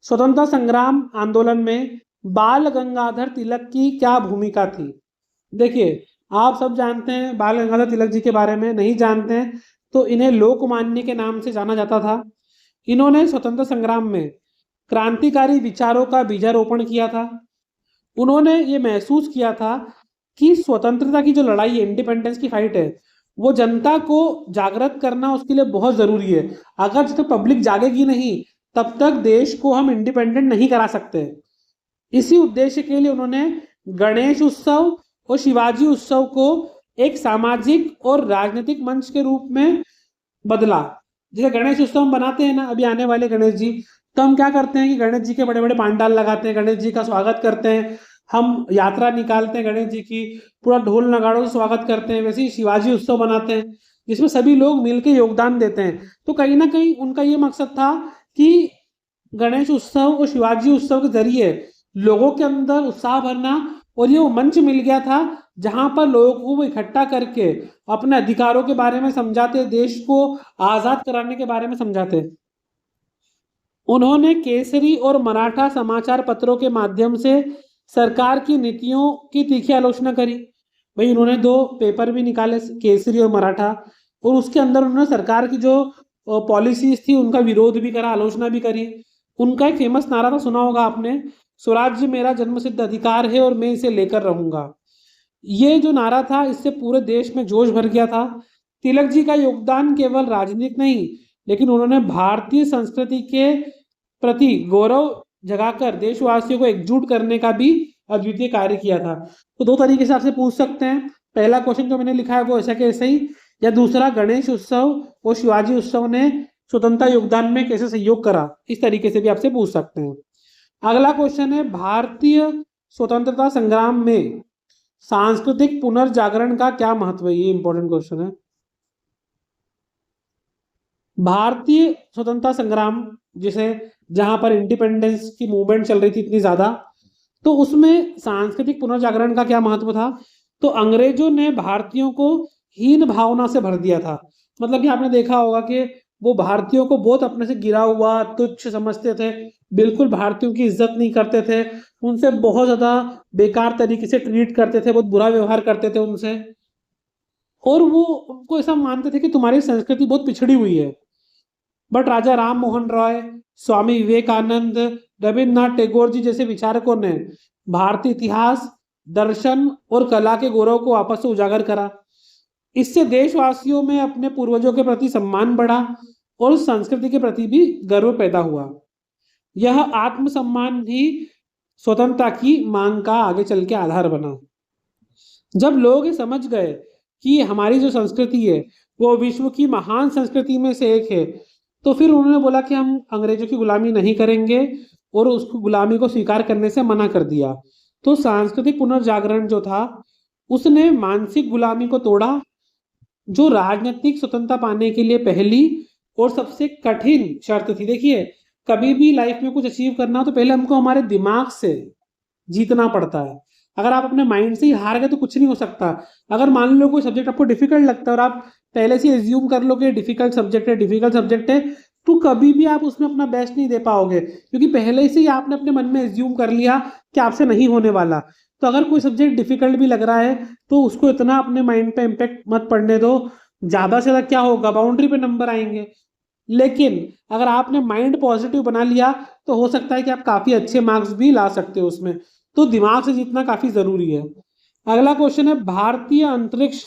स्वतंत्रता संग्राम आंदोलन में बाल गंगाधर तिलक की क्या भूमिका थी। देखिए, आप सब जानते हैं बाल गंगाधर तिलक जी के बारे में, नहीं जानते हैं तो इन्हें लोकमान्य के नाम से जाना जाता था। इन्होंने स्वतंत्रता संग्राम में क्रांतिकारी विचारों का बीजारोपण किया था। उन्होंने ये महसूस किया था कि स्वतंत्रता की जो लड़ाई है, इंडिपेंडेंस की फाइट है, वो जनता को जागृत करना उसके लिए बहुत जरूरी है। अगर जब तक पब्लिक जागेगी नहीं, तब तक देश को हम इंडिपेंडेंट नहीं करा सकते। इसी उद्देश्य के लिए उन्होंने गणेश उत्सव और शिवाजी उत्सव को एक सामाजिक और राजनीतिक मंच के रूप में बदला। जैसे गणेश उत्सव हम बनाते हैं ना, अभी आने वाले गणेश जी, तो हम क्या करते हैं कि गणेश जी के बड़े बड़े पंडाल लगाते हैं, गणेश जी का स्वागत करते हैं, हम यात्रा निकालते हैं गणेश जी की, पूरा ढोल नगाड़ों से स्वागत करते हैं। वैसे ही शिवाजी उत्सव बनाते हैं, जिसमें सभी लोग मिलकर योगदान देते हैं। तो कहीं ना कहीं उनका ये मकसद था कि गणेश उत्सव और शिवाजी उत्सव के जरिए लोगों के अंदर उत्साह भरना, और ये वो मंच मिल गया था जहां पर लोगों को वो इकट्ठा करके अपने अधिकारों के बारे में समझाते, देश को आजाद कराने के बारे में समझाते। उन्होंने केसरी और मराठा समाचार पत्रों के माध्यम से सरकार की नीतियों की तीखी आलोचना करी। भाई, उन्होंने दो पेपर भी निकाले, केसरी और मराठा, और उसके अंदर उन्होंने सरकार की जो पॉलिसीज थी उनका विरोध भी करा, आलोचना भी करी। उनका एक फेमस नारा था, सुना होगा आपने, स्वराज्य मेरा जन्मसिद्ध अधिकार है और मैं इसे लेकर रहूंगा। ये जो नारा था, इससे पूरे देश में जोश भर गया था। तिलक जी का योगदान केवल राजनीतिक नहीं, लेकिन उन्होंने भारतीय संस्कृति के प्रति गौरव जगाकर देशवासियों को एकजुट करने का भी अद्वितीय कार्य किया था। तो दो तरीके से आपसे पूछ सकते हैं, पहला क्वेश्चन जो मैंने लिखा है वो ऐसा कैसे ही, या दूसरा गणेश उत्सव और शिवाजी उत्सव ने स्वतंत्रता योगदान में कैसे सहयोग करा, इस तरीके से भी आपसे पूछ सकते हैं। अगला क्वेश्चन है, भारतीय स्वतंत्रता संग्राम में सांस्कृतिक पुनर्जागरण का क्या महत्व है। ये इंपॉर्टेंट क्वेश्चन है। भारतीय स्वतंत्रता संग्राम, जिसे जहां पर इंडिपेंडेंस की मूवमेंट चल रही थी इतनी ज्यादा, तो उसमें सांस्कृतिक पुनर्जागरण का क्या महत्व था। तो अंग्रेजों ने भारतीयों को हीन भावना से भर दिया था। मतलब कि आपने देखा होगा कि वो भारतीयों को बहुत अपने से गिरा हुआ, तुच्छ समझते थे, बिल्कुल भारतीयों की इज्जत नहीं करते थे, उनसे बहुत ज्यादा बेकार तरीके से ट्रीट करते थे, बहुत बुरा व्यवहार करते थे उनसे, और वो उनको ऐसा मानते थे कि तुम्हारी संस्कृति बहुत पिछड़ी हुई है। बट राजा राम मोहन रॉय, स्वामी विवेकानंद, रविन्द्रनाथ टैगोर जी जैसे विचारकों ने भारतीय इतिहास, दर्शन और कला के गौरव को वापस से उजागर करा। इससे देशवासियों में अपने पूर्वजों के प्रति सम्मान बढ़ा और संस्कृति के प्रति भी गर्व पैदा हुआ। यह आत्मसम्मान ही स्वतंत्रता की मांग का आगे चल के आधार बना। जब लोग ये समझ गए कि हमारी जो संस्कृति है वो विश्व की महान संस्कृति में से एक है, तो फिर उन्होंने बोला कि हम अंग्रेजों की गुलामी नहीं करेंगे और उसको गुलामी को स्वीकार करने से मना कर दिया। तो सांस्कृतिक पुनर्जागरण जो था, उसने मानसिक गुलामी को तोड़ा, जो राजनीतिक स्वतंत्रता पाने के लिए पहली और सबसे कठिन शर्त थी। देखिए, कभी भी लाइफ में कुछ अचीव करना हो तो पहले हमको हमारे दिमाग से जीतना पड़ता है। अगर आप अपने माइंड से ही हार गए तो कुछ नहीं हो सकता। अगर मान लो कोई सब्जेक्ट आपको डिफिकल्ट लगता है और आप पहले से एज्यूम कर लो कि डिफिकल्ट सब्जेक्ट है, तो कभी भी आप उसमें अपना बेस्ट नहीं दे पाओगे, क्योंकि पहले से ही आपने अपने मन में एज्यूम कर लिया कि आपसे नहीं होने वाला। तो अगर कोई सब्जेक्ट डिफिकल्ट भी लग रहा है तो उसको इतना अपने माइंड पे इम्पेक्ट मत पड़ने दो। ज्यादा से ज्यादा क्या होगा, बाउंड्री पे नंबर आएंगे। लेकिन अगर आपने माइंड पॉजिटिव बना लिया तो हो सकता है कि आप काफी अच्छे मार्क्स भी ला सकते हो उसमें। तो दिमाग से जीतना काफी जरूरी है। अगला क्वेश्चन है, भारतीय अंतरिक्ष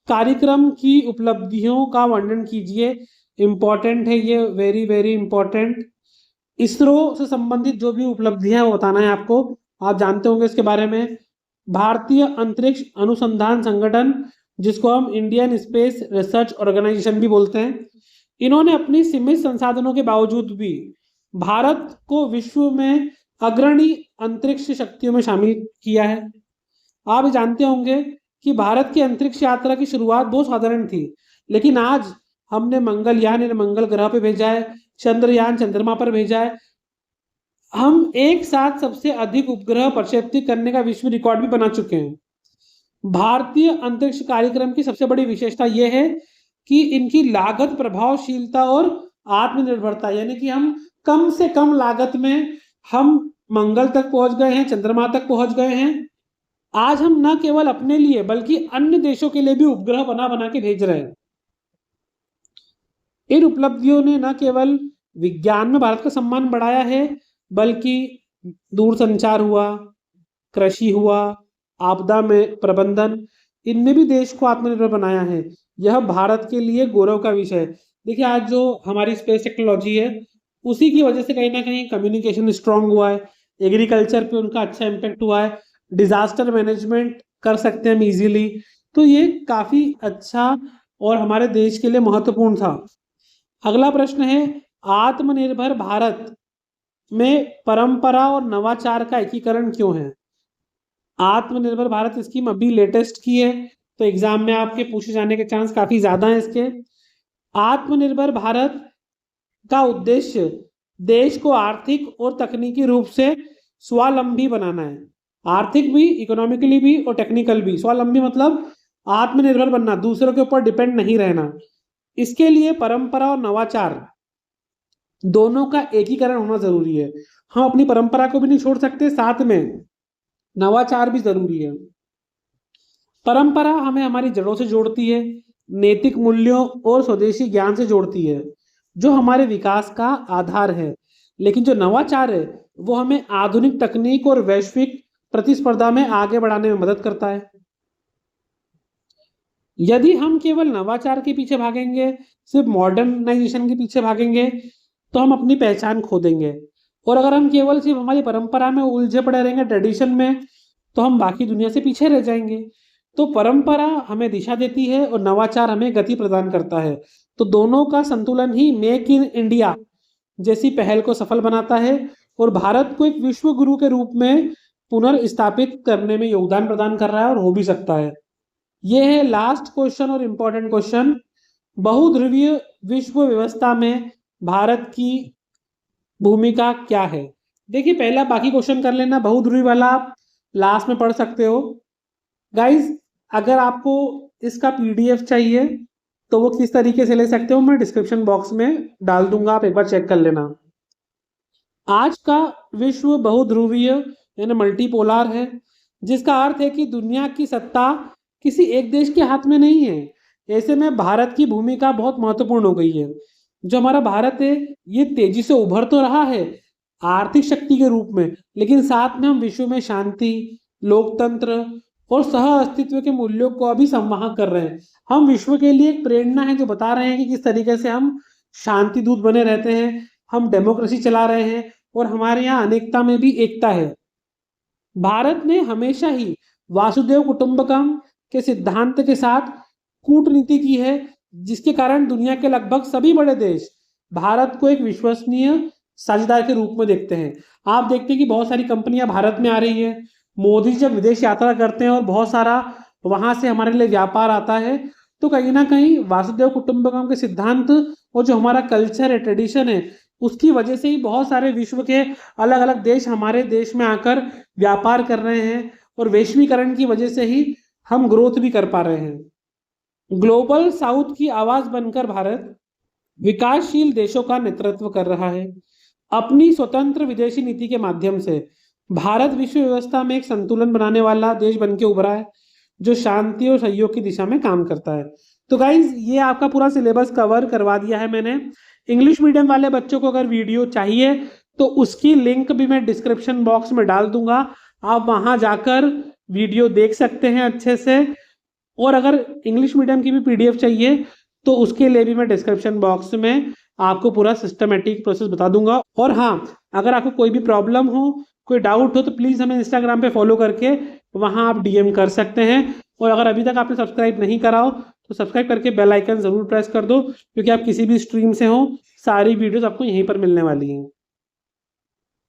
कार्यक्रम की उपलब्धियों का वर्णन कीजिए। इंपॉर्टेंट है ये, वेरी वेरी इंपॉर्टेंट। इसरो से संबंधित जो भी उपलब्धियां हैं वो बताना है आपको, आप जानते होंगे इसके बारे में। भारतीय अंतरिक्ष अनुसंधान संगठन, जिसको हम इंडियन स्पेस रिसर्च ऑर्गेनाइजेशन भी बोलते हैं, इन्होंने अपनी सीमित संसाधनों के बावजूद भी भारत को विश्व में अग्रणी अंतरिक्ष शक्तियों में शामिल किया है। आप जानते होंगे कि भारत की अंतरिक्ष यात्रा की शुरुआत बहुत साधारण थी, लेकिन आज हमने मंगलयान मंगल ग्रह पे भेजा है, चंद्रयान चंद्रमा पर भेजा है। हम एक साथ सबसे अधिक उपग्रह प्रक्षेपित करने का विश्व रिकॉर्ड भी बना चुके हैं। भारतीय अंतरिक्ष कार्यक्रम की सबसे बड़ी विशेषता यह है कि इनकी लागत प्रभावशीलता और आत्मनिर्भरता, यानी कि हम कम से कम लागत में हम मंगल तक पहुंच गए हैं, चंद्रमा तक पहुंच गए हैं। आज हम न केवल अपने लिए बल्कि अन्य देशों के लिए भी उपग्रह बना बना के भेज रहे हैं। इन उपलब्धियों ने न केवल विज्ञान में भारत का सम्मान बढ़ाया है, बल्कि दूरसंचार हुआ, कृषि हुआ, आपदा में प्रबंधन, इनमें भी देश को आत्मनिर्भर बनाया है। यह भारत के लिए गौरव का विषय है। देखिए, आज जो हमारी स्पेस टेक्नोलॉजी है, उसी की वजह से कहीं ना कहीं कम्युनिकेशन स्ट्रांग हुआ है, एग्रीकल्चर पे उनका अच्छा इम्पैक्ट हुआ है, डिजास्टर मैनेजमेंट कर सकते हैं हम इजीली। तो ये काफी अच्छा और हमारे देश के लिए महत्वपूर्ण था। अगला प्रश्न है, आत्मनिर्भर भारत में परंपरा और नवाचार का एकीकरण क्यों है? आत्मनिर्भर भारत स्कीम अभी लेटेस्ट की है, तो एग्जाम में आपके पूछे जाने के चांस काफी ज्यादा हैं इसके। आत्मनिर्भर भारत का उद्देश्य देश को आर्थिक और तकनीकी रूप से स्वावलंबी बनाना है। आर्थिक भी, इकोनॉमिकली भी और टेक्निकल भी। स्वावलंबी मतलब आत्मनिर्भर बनना, दूसरों के ऊपर डिपेंड नहीं रहना। इसके लिए परंपरा और नवाचार दोनों का एकीकरण होना जरूरी है। हम अपनी परंपरा को भी नहीं छोड़ सकते, साथ में नवाचार भी जरूरी है। परंपरा हमें हमारी जड़ों से जोड़ती है, नैतिक मूल्यों और स्वदेशी ज्ञान से जोड़ती है, जो हमारे विकास का आधार है। लेकिन जो नवाचार है वो हमें आधुनिक तकनीक और वैश्विक प्रतिस्पर्धा में आगे बढ़ाने में मदद करता है। यदि हम केवल नवाचार के पीछे भागेंगे, सिर्फ मॉडर्नाइजेशन के पीछे भागेंगे, तो हम अपनी पहचान खो देंगे। और अगर हम केवल सिर्फ हमारी परंपरा में उलझे पड़े रहेंगे, ट्रेडिशन में, तो हम बाकी दुनिया से पीछे रह जाएंगे। तो परंपरा हमें दिशा देती है और नवाचार हमें गति प्रदान करता है। तो दोनों का संतुलन ही मेक इन इंडिया जैसी पहल को सफल बनाता है और भारत को एक विश्व गुरु के रूप में पुनर्स्थापित करने में योगदान प्रदान कर रहा है, और हो भी सकता है। यह है लास्ट क्वेश्चन और इम्पोर्टेंट क्वेश्चन, बहुध्रुवीय विश्व व्यवस्था में भारत की भूमिका क्या है? देखिए, पहला बाकी क्वेश्चन कर लेना, बहुध्रुवी वाला आप लास्ट में पढ़ सकते हो। गाइज, अगर आपको इसका पीडीएफ चाहिए तो वो किस तरीके से ले सकते हो, मैं डिस्क्रिप्शन बॉक्स में डाल दूंगा, आप एक बार चेक कर लेना। आज का विश्व बहुध्रुवीय यानी मल्टीपोलर है, जिसका अर्थ है कि दुनिया की सत्ता किसी एक देश के हाथ में नहीं है। ऐसे में भारत की भूमिका बहुत महत्वपूर्ण हो गई है। जो हमारा भारत है, ये तेजी से उभर तो रहा है आर्थिक शक्ति के रूप में, लेकिन साथ में हम विश्व में शांति, लोकतंत्र और सह अस्तित्व के मूल्यों को अभी संवाहन कर रहे हैं। हम विश्व के लिए एक प्रेरणा है, जो बता रहे हैं कि किस तरीके से हम शांति दूत बने रहते हैं, हम डेमोक्रेसी चला रहे हैं, और हमारे यहाँ अनेकता में भी एकता है। भारत ने हमेशा ही वासुदेव कुटुंबकम के सिद्धांत के साथ कूटनीति की है, जिसके कारण दुनिया के लगभग सभी बड़े देश भारत को एक विश्वसनीय साझेदार के रूप में देखते हैं। आप देखते हैं कि बहुत सारी कंपनियां भारत में आ रही हैं। मोदी जी जब विदेश यात्रा करते हैं और बहुत सारा वहां से हमारे लिए व्यापार आता है, तो कहीं ना कहीं वासुदेव कुटुंबकम के सिद्धांत और जो हमारा कल्चर है, ट्रेडिशन है, उसकी वजह से ही बहुत सारे विश्व के अलग अलग देश हमारे देश में आकर व्यापार कर रहे हैं, और वैश्वीकरण की वजह से ही हम ग्रोथ भी कर पा रहे हैं। ग्लोबल साउथ की आवाज बनकर भारत विकासशील देशों का नेतृत्व कर रहा है। अपनी स्वतंत्र विदेशी नीति के माध्यम से भारत विश्व व्यवस्था में एक संतुलन बनाने वाला देश बन के उभरा है, जो शांति और सहयोग की दिशा में काम करता है। तो गाइज, ये आपका पूरा सिलेबस कवर करवा दिया है मैंने। इंग्लिश मीडियम वाले बच्चों को अगर वीडियो चाहिए तो उसकी लिंक भी मैं डिस्क्रिप्शन बॉक्स में डाल दूंगा, आप वहां जाकर वीडियो देख सकते हैं अच्छे से। और अगर इंग्लिश मीडियम की भी पीडीएफ चाहिए तो उसके लिए भी मैं डिस्क्रिप्शन बॉक्स में आपको पूरा सिस्टमेटिक प्रोसेस बता दूंगा। और हाँ, अगर आपको कोई भी प्रॉब्लम हो, कोई डाउट हो, तो प्लीज़ हमें इंस्टाग्राम पे फॉलो करके वहाँ आप डीएम कर सकते हैं। और अगर अभी तक आपने सब्सक्राइब नहीं करा हो तो सब्सक्राइब करके बेल आइकन ज़रूर प्रेस कर दो, क्योंकि आप किसी भी स्ट्रीम से हो, सारी वीडियोस आपको यहीं पर मिलने वाली हैं।